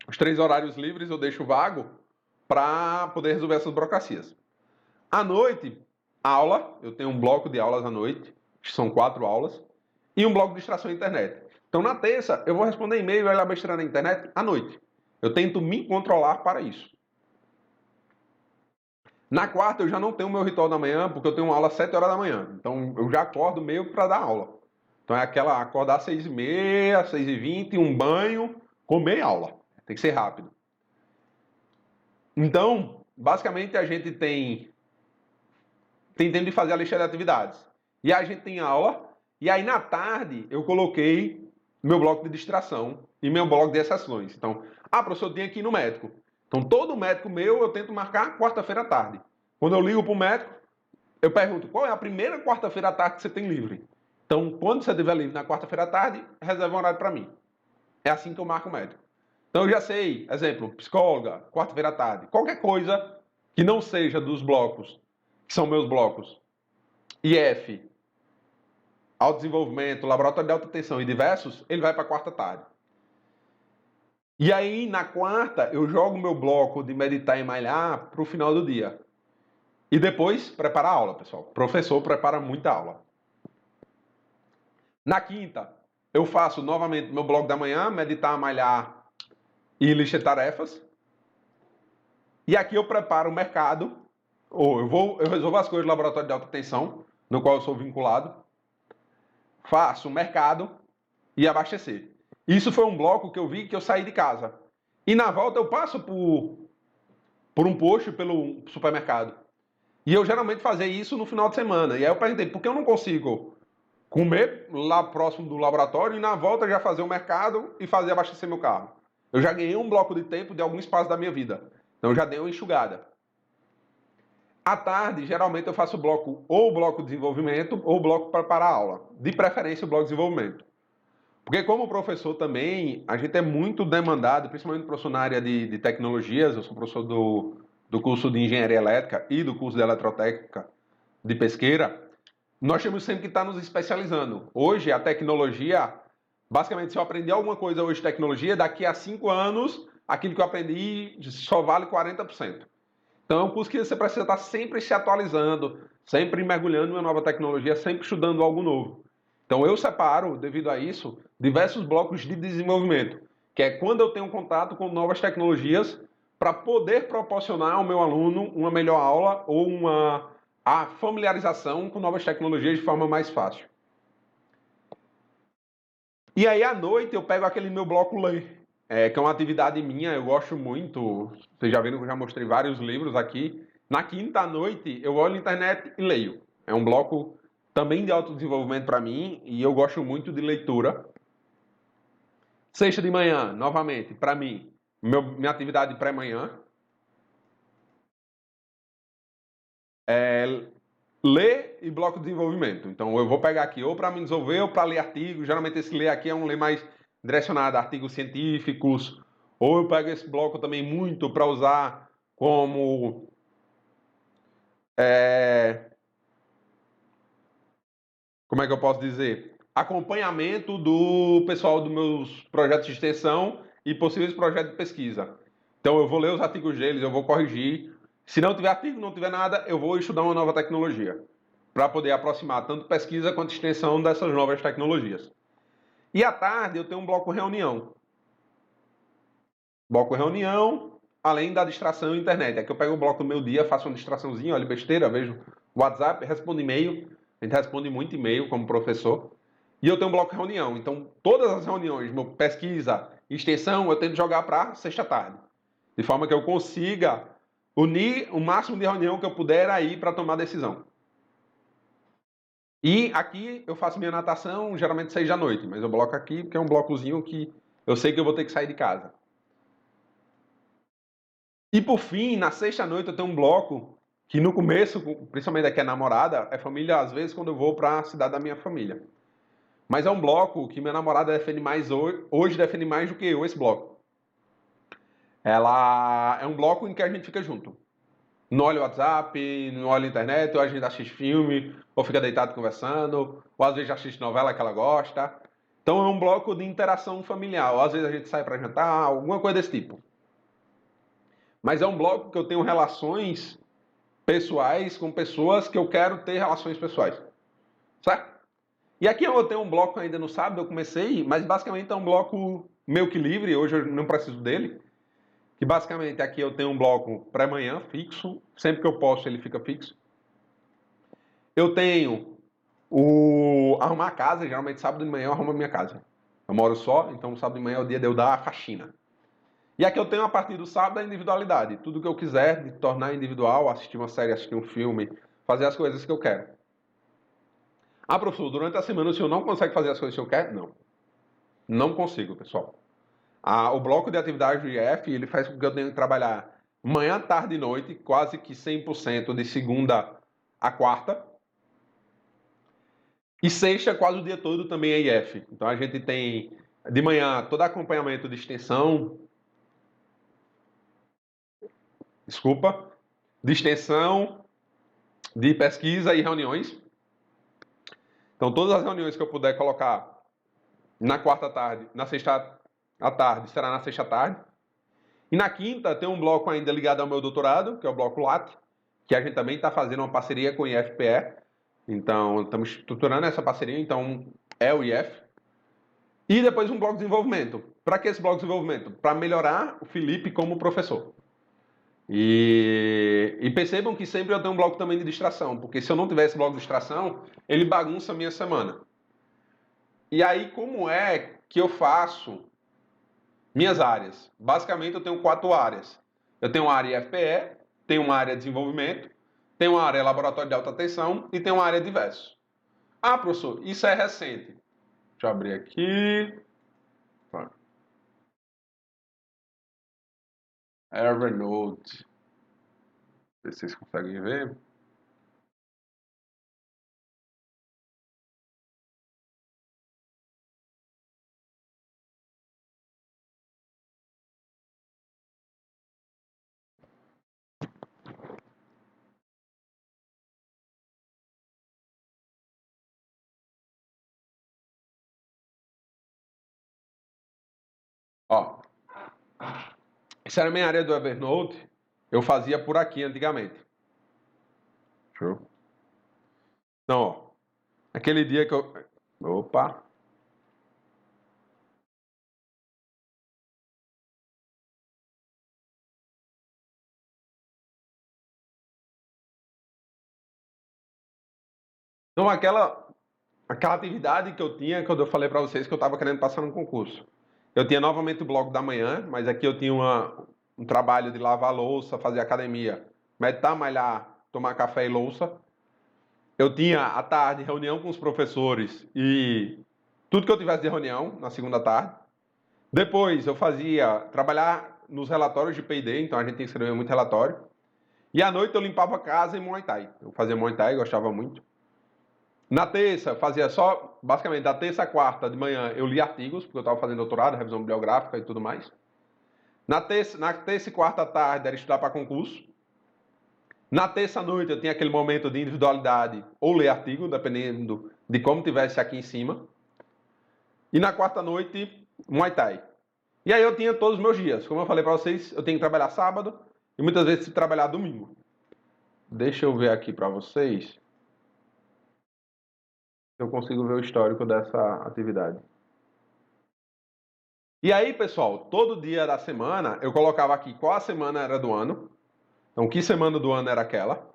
os 3 horários livres eu deixo vago para poder resolver essas burocracias. À noite, aula. Eu tenho um bloco de aulas à noite, que são 4 aulas. E um bloco de distração na internet. Então, na terça, eu vou responder e-mail e olhar besteira na internet à noite. Eu tento me controlar para isso. Na quarta, eu já não tenho o meu ritual da manhã, porque eu tenho uma aula às 7 horas da manhã. Então, eu já acordo meio para dar aula. Então, é aquela acordar às 6h30, 6h20, um banho, comer aula. Tem que ser rápido. Então, basicamente, a gente tem tempo de fazer a lista de atividades. E a gente tem aula. E aí, na tarde, eu coloquei meu bloco de distração e meu bloco de exceções. Então, professor, eu tenho aqui no médico. Então, todo médico meu, eu tento marcar quarta-feira à tarde. Quando eu ligo para o médico, eu pergunto, qual é a primeira quarta-feira à tarde que você tem livre? Então, quando você estiver livre na quarta-feira à tarde, reserva um horário para mim. É assim que eu marco o médico. Então, eu já sei, exemplo, psicóloga, quarta-feira à tarde. Qualquer coisa que não seja dos blocos, que são meus blocos, IF, autodesenvolvimento, laboratório de alta tensão e diversos, ele vai para a quarta tarde. E aí, na quarta, eu jogo meu bloco de meditar e malhar para o final do dia. E depois, preparar a aula, pessoal. O professor prepara muita aula. Na quinta, eu faço novamente meu bloco da manhã, meditar, malhar e lista de tarefas. E aqui eu preparo o mercado, ou eu resolvo as coisas do laboratório de alta tensão, no qual eu sou vinculado. Faço o mercado e abastecer. Isso foi um bloco que eu vi que eu saí de casa. E na volta eu passo por por um post pelo supermercado. E eu geralmente fazia isso no final de semana. E aí eu perguntei, por que eu não consigo comer lá próximo do laboratório e na volta já fazer o mercado e fazer abastecer meu carro? Eu já ganhei um bloco de tempo de algum espaço da minha vida. Então eu já dei uma enxugada. À tarde, geralmente eu faço bloco ou bloco de desenvolvimento ou bloco para preparar a aula. De preferência o bloco de desenvolvimento. Porque como professor também, a gente é muito demandado, principalmente professor na área de tecnologias, eu sou professor do curso de Engenharia Elétrica e do curso de Eletrotécnica de Pesqueira, nós temos sempre que estar nos especializando. Hoje, a tecnologia, basicamente, se eu aprender alguma coisa hoje de tecnologia, daqui a 5 anos, aquilo que eu aprendi só vale 40%. Então, é um curso que você precisa estar sempre se atualizando, sempre mergulhando em uma nova tecnologia, sempre estudando algo novo. Então, eu separo, devido a isso, diversos blocos de desenvolvimento, que é quando eu tenho contato com novas tecnologias para poder proporcionar ao meu aluno uma melhor aula ou a familiarização com novas tecnologias de forma mais fácil. E aí, à noite, eu pego aquele meu bloco ler, que é uma atividade minha, eu gosto muito. Vocês já viram que eu já mostrei vários livros aqui. Na quinta à noite, eu olho na internet e leio. É um bloco também de autodesenvolvimento para mim e eu gosto muito de leitura. Sexta de manhã, novamente, para mim, minha atividade pré-manhã é ler e bloco de desenvolvimento. Então, eu vou pegar aqui ou para me desenvolver ou para ler artigos. Geralmente, esse ler aqui é um ler mais direcionado a artigos científicos. Ou eu pego esse bloco também muito para usar como como é que eu posso dizer? Acompanhamento do pessoal dos meus projetos de extensão e possíveis projetos de pesquisa. Então, eu vou ler os artigos deles, eu vou corrigir. Se não tiver artigo, não tiver nada, eu vou estudar uma nova tecnologia para poder aproximar tanto pesquisa quanto extensão dessas novas tecnologias. E à tarde eu tenho um bloco reunião. Bloco reunião, além da distração internet. Aqui eu pego o bloco do meu dia, faço uma distraçãozinha, olha besteira, vejo WhatsApp, respondo e-mail. A gente responde muito e-mail como professor. E eu tenho um bloco reunião. Então, todas as reuniões, pesquisa, extensão, eu tento jogar para sexta-tarde. De forma que eu consiga unir o máximo de reunião que eu puder aí para tomar decisão. E aqui eu faço minha natação, geralmente 6 da noite, mas eu bloco aqui porque é um blocozinho que eu sei que eu vou ter que sair de casa. E por fim, na sexta-noite eu tenho um bloco que no começo, principalmente aqui a namorada, é família às vezes quando eu vou para a cidade da minha família. Mas é um bloco que minha namorada defende mais hoje defende mais do que eu esse bloco. Ela é um bloco em que a gente fica junto. Não olha o WhatsApp, não olha a internet, ou a gente assiste filme, ou fica deitado conversando, ou às vezes assiste novela que ela gosta. Então é um bloco de interação familiar, ou às vezes a gente sai para jantar, alguma coisa desse tipo. Mas é um bloco que eu tenho relações pessoais com pessoas que eu quero ter relações pessoais. Certo? E aqui eu tenho um bloco ainda no sábado, eu comecei, mas basicamente é um bloco meio que livre, hoje eu não preciso dele. Que basicamente aqui eu tenho um bloco pré-manhã fixo, sempre que eu posto ele fica fixo. Eu tenho o arrumar a casa, geralmente sábado de manhã eu arrumo a minha casa. Eu moro só, então sábado de manhã é o dia de eu dar a faxina. E aqui eu tenho a partir do sábado a individualidade. Tudo que eu quiser de tornar individual, assistir uma série, assistir um filme, fazer as coisas que eu quero. Ah, professor, durante a semana o senhor não consegue fazer as coisas que eu quero? Não. Não consigo, pessoal. O bloco de atividade do IF, ele faz com que eu tenha que trabalhar manhã, tarde e noite, quase que 100% de segunda a quarta. E sexta, quase o dia todo também é IF. Então a gente tem de manhã todo acompanhamento de extensão, de extensão, de pesquisa e reuniões. Então todas as reuniões que eu puder colocar na quarta tarde, na sexta à tarde, será na sexta tarde. E na quinta tem um bloco ainda ligado ao meu doutorado, que é o bloco LAT, que a gente também está fazendo uma parceria com o IFPE. Então, estamos estruturando essa parceria, então é o IF. E depois um bloco de desenvolvimento. Para que esse bloco de desenvolvimento? Para melhorar o Felipe como professor. E percebam que sempre eu tenho um bloco também de distração, porque se eu não tivesse bloco de distração, ele bagunça a minha semana. E aí, como é que eu faço minhas áreas? Basicamente, eu tenho 4 áreas. Eu tenho uma área IFPE, tenho uma área de desenvolvimento, tenho uma área laboratório de alta tensão e tenho uma área diversos. Ah, professor, isso é recente. Deixa eu abrir aqui. Evernote. Não sei se vocês conseguem ver. Ó, essa era a minha área do Evernote. Eu fazia por aqui antigamente. Show. Então, ó, aquele dia que eu. Opa! Então, aquela atividade que eu tinha, quando eu falei para vocês que eu estava querendo passar num concurso. Eu tinha novamente o bloco da manhã, mas aqui eu tinha um trabalho de lavar louça, fazer academia, meditar, malhar, tomar café e louça. Eu tinha à tarde reunião com os professores e tudo que eu tivesse de reunião na segunda tarde. Depois eu fazia trabalhar nos relatórios de P&D, então a gente tem que escrever muito relatório. E à noite eu limpava a casa em Muay Thai. Eu fazia Muay Thai, gostava muito. Na terça, fazia só, basicamente, da terça à quarta de manhã eu lia artigos, porque eu estava fazendo doutorado, revisão bibliográfica e tudo mais. Na terça e quarta à tarde era estudar para concurso. Na terça à noite eu tinha aquele momento de individualidade ou ler artigo, dependendo de como tivesse aqui em cima. E na quarta noite, Muay Thai. E aí eu tinha todos os meus dias. Como eu falei para vocês, eu tenho que trabalhar sábado e muitas vezes trabalhar domingo. Deixa eu ver aqui para vocês se eu consigo ver o histórico dessa atividade. E aí, pessoal, todo dia da semana eu colocava aqui qual a semana era do ano. Então, que semana do ano era aquela.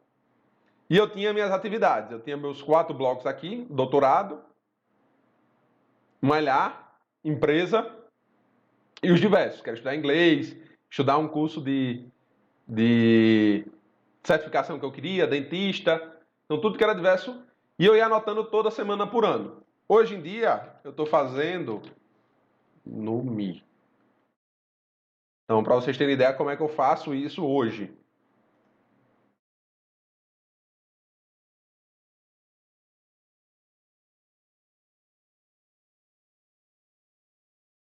E eu tinha minhas atividades. Eu tinha meus 4 blocos aqui: doutorado, malhar, empresa e os diversos. Quero estudar inglês, estudar um curso de certificação que eu queria, dentista. Então, tudo que era diverso. E eu ia anotando toda semana por ano. Hoje em dia, eu estou fazendo no Mi. Então, para vocês terem ideia como é que eu faço isso hoje.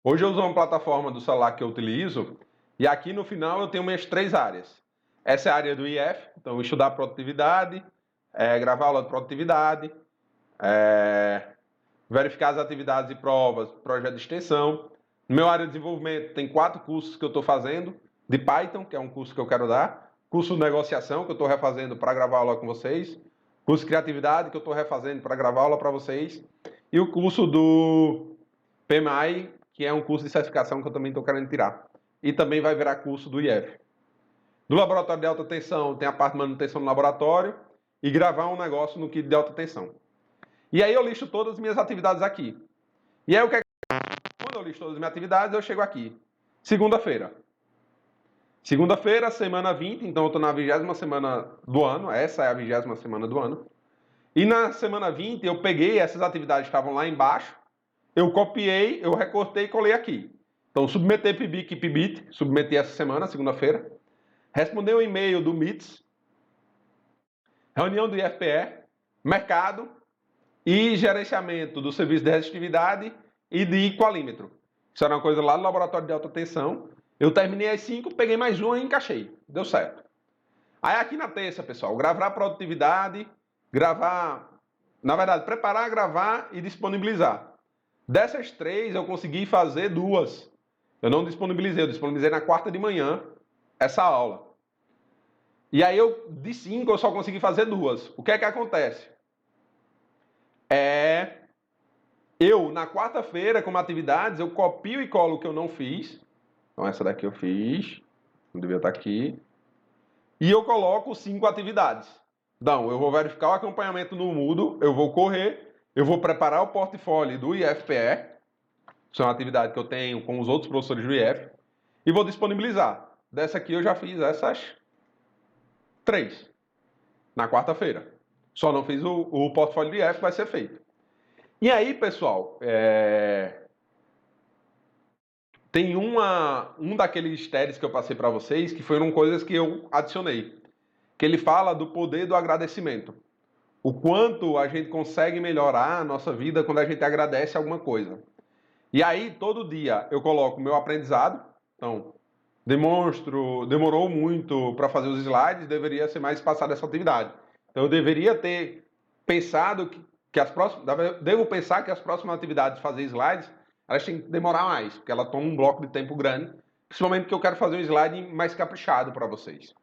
Hoje eu uso uma plataforma do celular que eu utilizo e aqui no final eu tenho minhas 3 áreas. Essa é a área do IF, então estudar produtividade, gravar aula de produtividade, verificar as atividades e provas, projeto de extensão. No meu área de desenvolvimento tem 4 cursos que eu estou fazendo, de Python, que é um curso que eu quero dar, curso de negociação, que eu estou refazendo para gravar aula com vocês, curso de criatividade, que eu estou refazendo para gravar aula para vocês, e o curso do PMI, que é um curso de certificação que eu também estou querendo tirar. E também vai virar curso do IF. Do laboratório de alta tensão, tem a parte de manutenção no laboratório e gravar um negócio no kit de alta tensão. E aí eu listo todas as minhas atividades aqui. E aí quando eu listo todas as minhas atividades, eu chego aqui. Segunda-feira. Segunda-feira, semana 20, então eu estou na 20ª semana do ano, essa é a 20ª semana do ano. E na semana 20 eu peguei essas atividades que estavam lá embaixo, eu copiei, eu recortei e colei aqui. Então, submeter PIBIC e PIBIT, submeti essa semana, segunda-feira. Responder um e-mail do MITS, reunião do IFPE, mercado e gerenciamento do serviço de resistividade e de qualímetro. Isso era uma coisa lá do laboratório de alta tensão. Eu terminei as 5, peguei mais uma e encaixei. Deu certo. Aí aqui na terça, pessoal, gravar a produtividade, preparar, gravar e disponibilizar. Dessas 3, eu consegui fazer 2. Eu não disponibilizei, eu disponibilizei na quarta de manhã essa aula. E aí de 5 eu só consegui fazer 2. O que é que acontece? Eu, na quarta-feira, como atividades, eu copio e colo o que eu não fiz. Então essa daqui eu fiz, não devia estar aqui. E eu coloco 5 atividades. Então, eu vou verificar o acompanhamento no Moodle, eu vou correr, eu vou preparar o portfólio do IFPE, isso é uma atividade que eu tenho com os outros professores do IF, e vou disponibilizar. dessa aqui eu já fiz essas 3 na quarta-feira. Só não fiz o portfólio de F, vai ser feito. E aí, pessoal, tem um daqueles TEDs que eu passei para vocês que foram coisas que eu adicionei. Que ele fala do poder do agradecimento. O quanto a gente consegue melhorar a nossa vida quando a gente agradece alguma coisa. E aí, todo dia, eu coloco o meu aprendizado. Então, demorou muito para fazer os slides, deveria ser mais passada essa atividade. Então, eu deveria ter pensado que as próximas... Devo pensar que as próximas atividades de fazer slides, elas têm que demorar mais, porque ela toma um bloco de tempo grande, principalmente porque eu quero fazer um slide mais caprichado para vocês.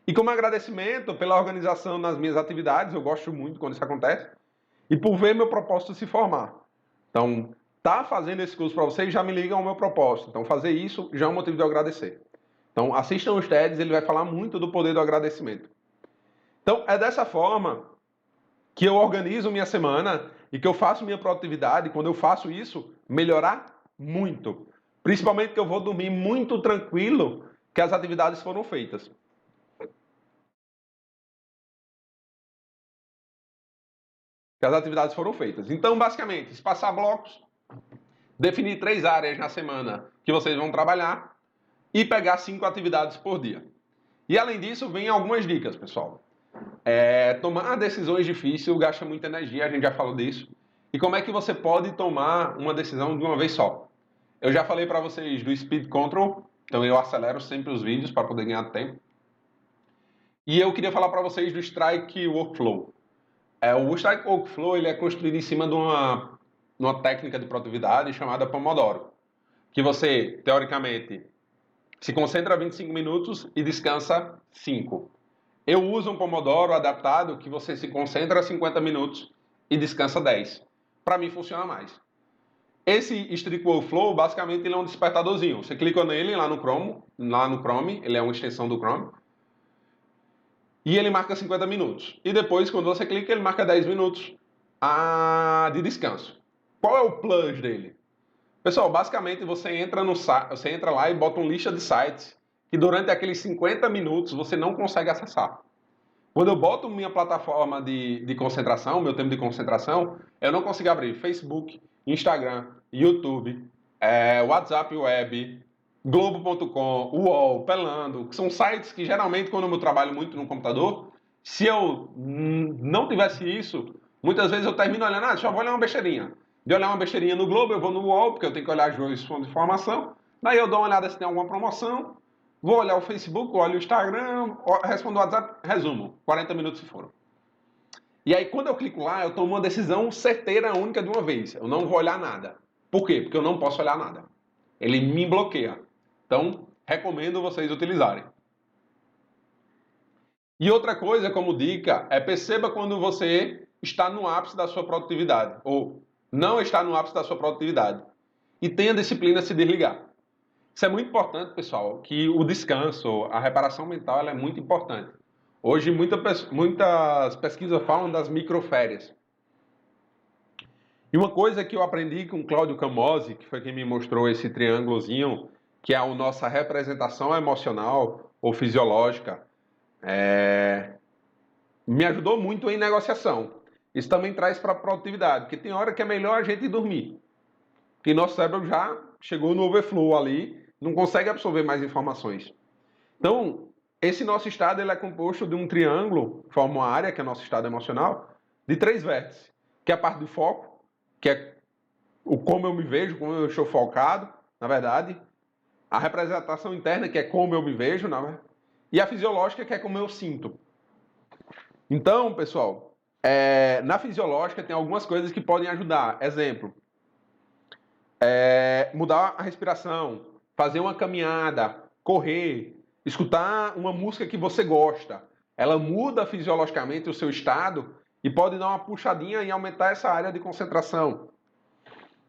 E como agradecimento pela organização nas minhas atividades, eu gosto muito quando isso acontece, e por ver meu propósito se formar. Então, tá fazendo esse curso para vocês já me liga ao meu propósito. Então, fazer isso já é um motivo de eu agradecer. Então, assistam os TEDs, ele vai falar muito do poder do agradecimento. Então, é dessa forma que eu organizo minha semana e que eu faço minha produtividade, quando eu faço isso, melhorar muito. Principalmente que eu vou dormir muito tranquilo que as atividades foram feitas. Então, basicamente, espaçar blocos, definir 3 áreas na semana que vocês vão trabalhar e pegar 5 atividades por dia. E além disso, vem algumas dicas, pessoal. Tomar decisões difíceis gasta muita energia, a gente já falou disso. E como é que você pode tomar uma decisão de uma vez só? Eu já falei para vocês do Speed Control, então eu acelero sempre os vídeos para poder ganhar tempo. E eu queria falar para vocês do Strike Workflow. O Strike Workflow ele é construído em cima de uma técnica de produtividade chamada Pomodoro, que você, teoricamente, se concentra 25 minutos e descansa 5. Eu uso um Pomodoro adaptado que você se concentra 50 minutos e descansa 10. Para mim funciona mais. Esse Strike Workflow, basicamente, ele é um despertadorzinho. Você clica nele lá no Chrome, ele é uma extensão do Chrome, e ele marca 50 minutos. E depois, quando você clica, ele marca 10 minutos de descanso. Qual é o plus dele? Pessoal, basicamente você entra lá e bota uma lista de sites que durante aqueles 50 minutos você não consegue acessar. Quando eu boto minha plataforma de concentração, meu tempo de concentração, eu não consigo abrir Facebook, Instagram, YouTube, WhatsApp Web, Globo.com, UOL, Pelando, que são sites que geralmente, quando eu trabalho muito no computador, se eu não tivesse isso, muitas vezes eu termino olhando, deixa eu olhar uma besteirinha. De olhar uma besteirinha no Globo, eu vou no UOL, porque eu tenho que olhar as duas fontes de informação, daí eu dou uma olhada se tem alguma promoção, vou olhar o Facebook, olho o Instagram, respondo o WhatsApp, resumo, 40 minutos se foram. E aí, quando eu clico lá, eu tomo uma decisão certeira, única de uma vez. Eu não vou olhar nada. Por quê? Porque eu não posso olhar nada. Ele me bloqueia. Então, recomendo vocês utilizarem. E outra coisa, como dica, perceba quando você está no ápice da sua produtividade, ou não está no ápice da sua produtividade. E tenha disciplina a se desligar. Isso é muito importante, pessoal, que o descanso, a reparação mental, ela é muito importante. Hoje, muitas pesquisas falam das microférias. E uma coisa que eu aprendi com Cláudio Camozzi, que foi quem me mostrou esse triângulozinho, que é a nossa representação emocional ou fisiológica, me ajudou muito em negociação. Isso também traz para a produtividade, porque tem hora que é melhor a gente dormir. Porque nosso cérebro já chegou no overflow ali, não consegue absorver mais informações. Então, esse nosso estado ele é composto de um triângulo, que forma uma área, que é o nosso estado emocional, de 3 vértices, que é a parte do foco, que é o como eu me vejo, como eu estou focado, na verdade, a representação interna, que é como eu me vejo, na verdade, e a fisiológica, que é como eu sinto. Então, pessoal, na fisiológica tem algumas coisas que podem ajudar. Exemplo, mudar a respiração, fazer uma caminhada, correr, escutar uma música que você gosta. Ela muda fisiologicamente o seu estado e pode dar uma puxadinha e aumentar essa área de concentração.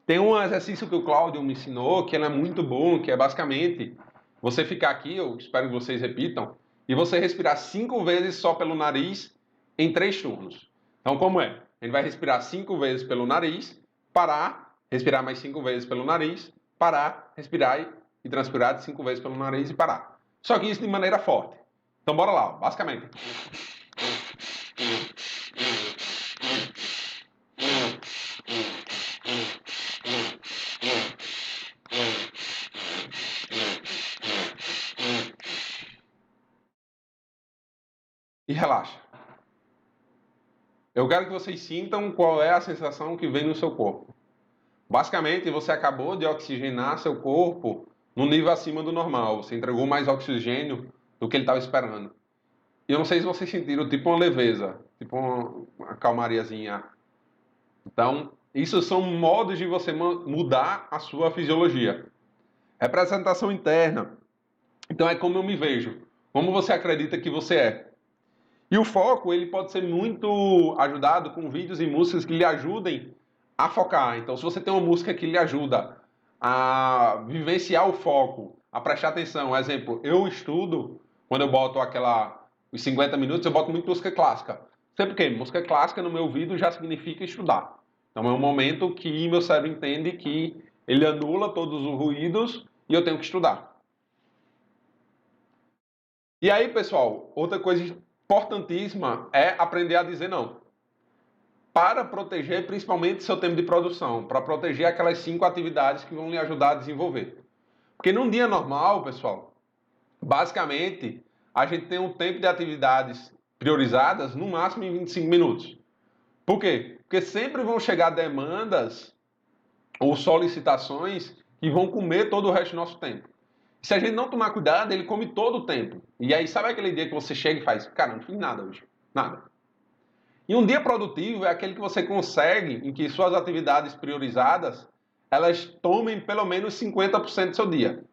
Tem um exercício que o Cláudio me ensinou, que ele é muito bom, que é basicamente você ficar aqui, eu espero que vocês repitam, e você respirar 5 vezes só pelo nariz em 3 turnos. Então, como é? Ele vai respirar 5 vezes pelo nariz, parar, respirar mais 5 vezes pelo nariz, parar, respirar e transpirar 5 vezes pelo nariz e parar. Só que isso de maneira forte. Então bora lá, basicamente. E relaxa. Eu quero que vocês sintam qual é a sensação que vem no seu corpo. Basicamente, você acabou de oxigenar seu corpo no nível acima do normal. Você entregou mais oxigênio do que ele estava esperando. E eu não sei se vocês sentiram tipo uma leveza, tipo uma calmariazinha. Então, isso são modos de você mudar a sua fisiologia. Representação interna. Então, é como eu me vejo. Como você acredita que você é. E o foco, ele pode ser muito ajudado com vídeos e músicas que lhe ajudem a focar. Então, se você tem uma música que lhe ajuda a vivenciar o foco, a prestar atenção, exemplo, eu estudo, quando eu boto os 50 minutos, eu boto muito música clássica. Sempre que música clássica no meu ouvido já significa estudar. Então, é um momento que meu cérebro entende que ele anula todos os ruídos e eu tenho que estudar. E aí, pessoal, outra coisa importantíssima é aprender a dizer não. Para proteger principalmente seu tempo de produção, para proteger aquelas 5 atividades que vão lhe ajudar a desenvolver. Porque num dia normal, pessoal, basicamente, a gente tem um tempo de atividades priorizadas no máximo em 25 minutos. Por quê? Porque sempre vão chegar demandas ou solicitações que vão comer todo o resto do nosso tempo. Se a gente não tomar cuidado, ele come todo o tempo. E aí, sabe aquele dia que você chega e faz, cara, não fiz nada hoje, nada. E um dia produtivo é aquele que você consegue, em que suas atividades priorizadas, elas tomem pelo menos 50% do seu dia.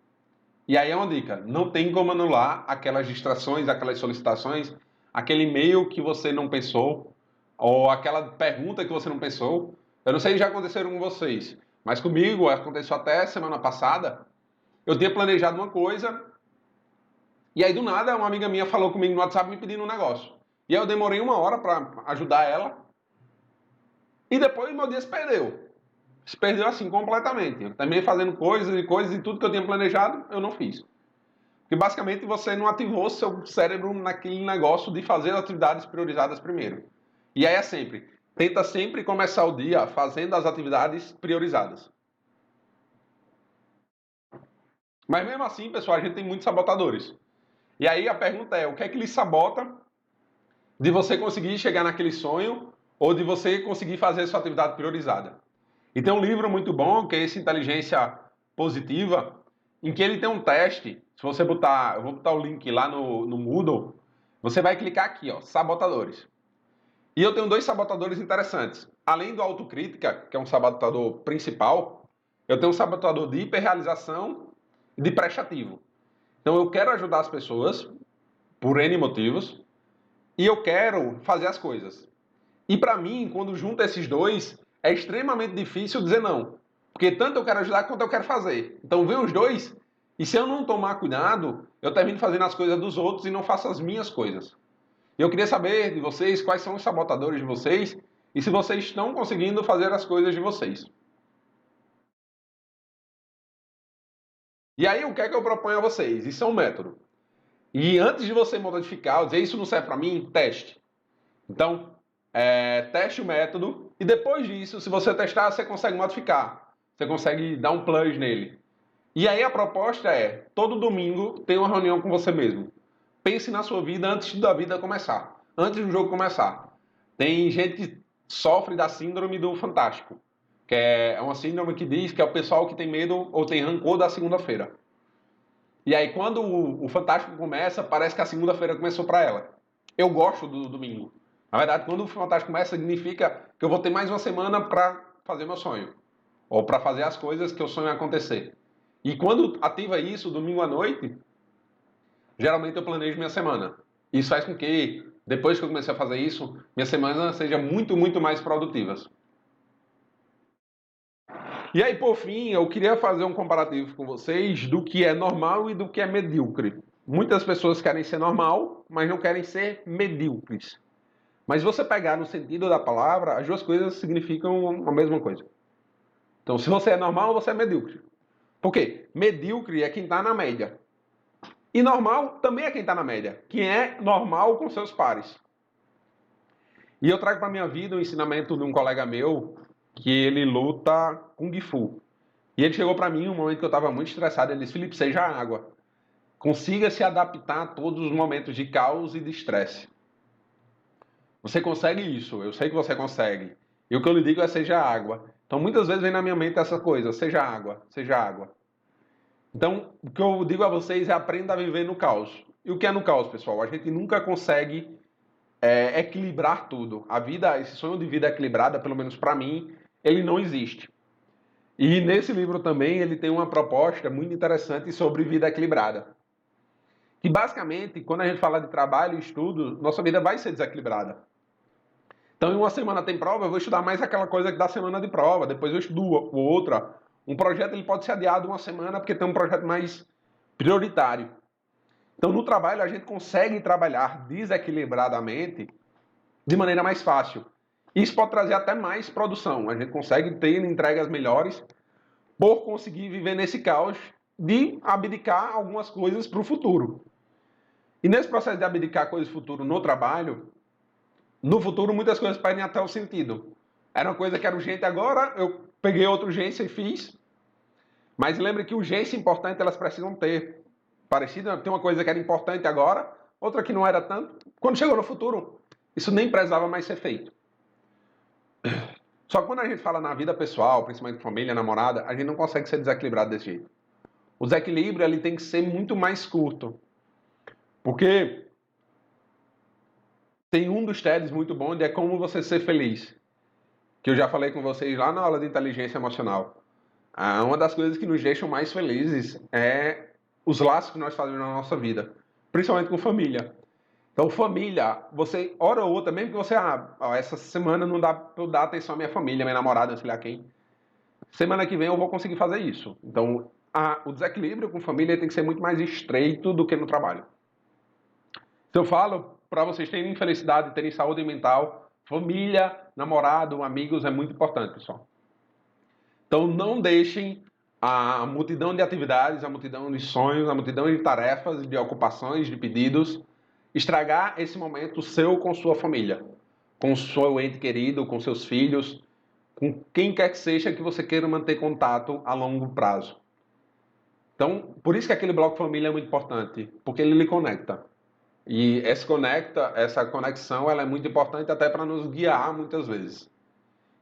E aí é uma dica, não tem como anular aquelas distrações, aquelas solicitações, aquele e-mail que você não pensou, ou aquela pergunta que você não pensou. Eu não sei se já aconteceram com vocês, mas comigo aconteceu até semana passada. Eu tinha planejado uma coisa, e aí do nada uma amiga minha falou comigo no WhatsApp me pedindo um negócio. E aí eu demorei 1 hora para ajudar ela, e depois meu dia se perdeu. Se perdeu assim completamente. Eu terminei fazendo coisas e tudo que eu tinha planejado, eu não fiz. Porque basicamente você não ativou seu cérebro naquele negócio de fazer atividades priorizadas primeiro. E aí é sempre, tenta sempre começar o dia fazendo as atividades priorizadas. Mas mesmo assim, pessoal, a gente tem muitos sabotadores. E aí a pergunta é, o que é que lhe sabota de você conseguir chegar naquele sonho ou de você conseguir fazer a sua atividade priorizada? E tem um livro muito bom, que é esse Inteligência Positiva, em que ele tem um teste. Se você botar, eu vou botar o link lá no Moodle, você vai clicar aqui, ó, sabotadores. E eu tenho 2 sabotadores interessantes. Além do autocrítica, que é um sabotador principal, eu tenho um sabotador de hiperrealização e de prestativo. Então eu quero ajudar as pessoas, por N motivos, e eu quero fazer as coisas. E para mim, quando junto esses dois, é extremamente difícil dizer não. Porque tanto eu quero ajudar quanto eu quero fazer. Então vem os dois, e se eu não tomar cuidado, eu termino fazendo as coisas dos outros e não faço as minhas coisas. E eu queria saber de vocês quais são os sabotadores de vocês e se vocês estão conseguindo fazer as coisas de vocês. E aí, o que é que eu proponho a vocês? Isso é um método. E antes de você modificar, dizer isso não serve para mim, teste. Então, teste o método e depois disso, se você testar, você consegue modificar. Você consegue dar um plus nele. E aí a proposta é, todo domingo tem uma reunião com você mesmo. Pense na sua vida antes da vida começar. Antes do jogo começar. Tem gente que sofre da síndrome do fantástico. Que é uma síndrome que diz que é o pessoal que tem medo ou tem rancor da segunda-feira. E aí quando o fantástico começa, parece que a segunda-feira começou para ela. Eu gosto do domingo. Na verdade, quando o fantástico começa, significa que eu vou ter mais uma semana para fazer meu sonho. Ou para fazer as coisas que eu sonho acontecer. E quando ativa isso, domingo à noite, geralmente eu planejo minha semana. Isso faz com que, depois que eu comecei a fazer isso, minha semana seja muito, muito mais produtiva. E aí, por fim, eu queria fazer um comparativo com vocês do que é normal e do que é medíocre. Muitas pessoas querem ser normal, mas não querem ser medíocres. Mas se você pegar no sentido da palavra, as duas coisas significam a mesma coisa. Então, se você é normal, você é medíocre. Por quê? Medíocre é quem está na média. E normal também é quem está na média, que é normal com seus pares. E eu trago para minha vida um ensinamento de um colega meu, que ele luta Kung Fu. E ele chegou para mim um momento que eu estava muito estressado, ele disse: Felipe, seja água. Consiga se adaptar a todos os momentos de caos e de estresse. Você consegue isso, eu sei que você consegue. E o que eu lhe digo é: seja água. Então muitas vezes vem na minha mente essa coisa: seja água, seja água. Então, o que eu digo a vocês é: aprenda a viver no caos. E o que é no caos, pessoal? A gente nunca consegue equilibrar tudo. A vida, esse sonho de vida equilibrada, pelo menos para mim, ele não existe. E nesse livro também ele tem uma proposta muito interessante sobre vida equilibrada. Que basicamente, quando a gente fala de trabalho e estudo, nossa vida vai ser desequilibrada. Então, em uma semana tem prova, eu vou estudar mais aquela coisa que dá semana de prova, depois eu estudo outra. Um projeto ele pode ser adiado uma semana porque tem um projeto mais prioritário. Então, no trabalho, a gente consegue trabalhar desequilibradamente de maneira mais fácil. Isso pode trazer até mais produção. A gente consegue ter entregas melhores por conseguir viver nesse caos de abdicar algumas coisas para o futuro. E nesse processo de abdicar coisas do futuro no trabalho, no futuro muitas coisas perdem até o sentido. Era uma coisa que era urgente agora, eu peguei outra urgência e fiz. Mas lembre que urgência importante elas precisam ter. Parecida, tem uma coisa que era importante agora, outra que não era tanto. Quando chegou no futuro, isso nem precisava mais ser feito. Só que quando a gente fala na vida pessoal, principalmente família, namorada, a gente não consegue ser desequilibrado desse jeito. O desequilíbrio ele tem que ser muito mais curto. Porque tem um dos TEDs muito bom de é como você ser feliz. Que eu já falei com vocês lá na aula de inteligência emocional. Uma das coisas que nos deixam mais felizes é os laços que nós fazemos na nossa vida. Principalmente com família. Então, família, você, hora ou outra, mesmo que você, essa semana não dá pra eu dar atenção à minha família, minha namorada, sei lá quem. Semana que vem eu vou conseguir fazer isso. Então, o desequilíbrio com família tem que ser muito mais estreito do que no trabalho. Então, eu falo para vocês terem felicidade, terem saúde mental, família, namorado, amigos é muito importante, pessoal. Então, não deixem a multidão de atividades, a multidão de sonhos, a multidão de tarefas, de ocupações, de pedidos, estragar esse momento seu com sua família, com o seu ente querido, com seus filhos, com quem quer que seja que você queira manter contato a longo prazo. Então, por isso que aquele bloco família é muito importante, porque ele lhe conecta. E essa conexão ela é muito importante até para nos guiar muitas vezes.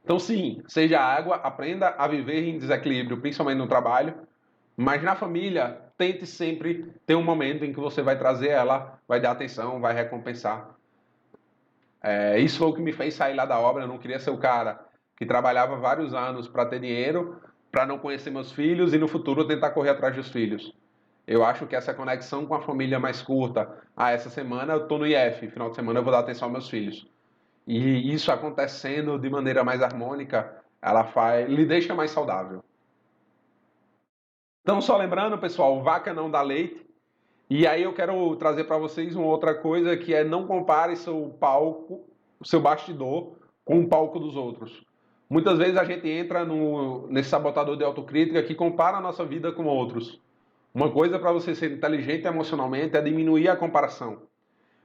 Então, sim, seja água, aprenda a viver em desequilíbrio, principalmente no trabalho, mas na família, tente sempre ter um momento em que você vai trazer ela, vai dar atenção, vai recompensar. Isso foi o que me fez sair lá da obra. Eu não queria ser o cara que trabalhava vários anos para ter dinheiro, para não conhecer meus filhos e no futuro tentar correr atrás dos filhos. Eu acho que essa conexão com a família mais curta. Essa semana eu estou no IF, final de semana eu vou dar atenção aos meus filhos. E isso acontecendo de maneira mais harmônica, lhe deixa mais saudável. Então, só lembrando, pessoal, vaca não dá leite. E aí eu quero trazer para vocês uma outra coisa que é: não compare seu palco, seu bastidor com o palco dos outros. Muitas vezes a gente entra nesse sabotador de autocrítica que compara a nossa vida com outros. Uma coisa para você ser inteligente emocionalmente é diminuir a comparação.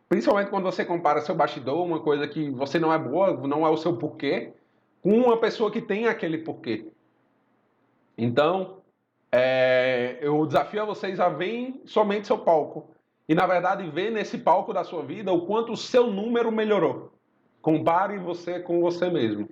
Principalmente quando você compara seu bastidor, uma coisa que você não é boa, não é o seu porquê, com uma pessoa que tem aquele porquê. Então, eu desafio a vocês a ver somente seu palco. E, na verdade, ver nesse palco da sua vida o quanto o seu número melhorou. Compare você com você mesmo.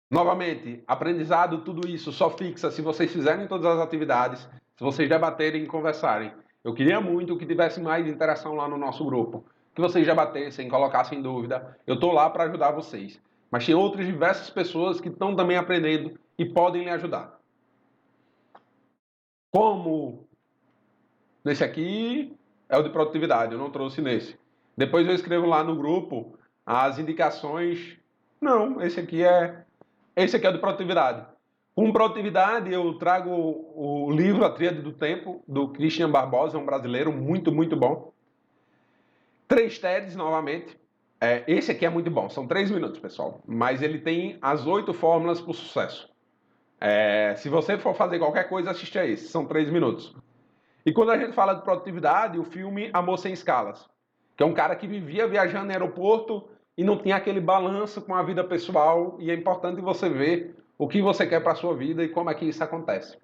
Novamente, aprendizado, tudo isso só fixa se vocês fizerem todas as atividades, se vocês debaterem e conversarem. Eu queria muito que tivesse mais interação lá no nosso grupo, que vocês debatessem, colocassem dúvida. Eu estou lá para ajudar vocês. Mas tem outras diversas pessoas que estão também aprendendo e podem lhe ajudar. Como nesse aqui é o de produtividade, eu não trouxe nesse. Depois eu escrevo lá no grupo as indicações. Não, esse aqui é de produtividade. Com produtividade, eu trago o livro A Tríade do Tempo, do Christian Barbosa, um brasileiro muito, muito bom. 3 TEDs, novamente. Esse aqui é muito bom, são 3 minutos, pessoal. Mas ele tem as 8 fórmulas para o sucesso. Se você for fazer qualquer coisa, assiste a esse, são 3 minutos. E quando a gente fala de produtividade, o filme Amor Sem Escalas, que é um cara que vivia viajando no aeroporto e não tinha aquele balanço com a vida pessoal, e é importante você ver o que você quer para a sua vida e como é que isso acontece.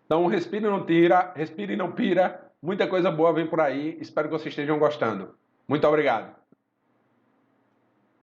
Então, respire e não tira, respire e não pira, muita coisa boa vem por aí, espero que vocês estejam gostando. Muito obrigado.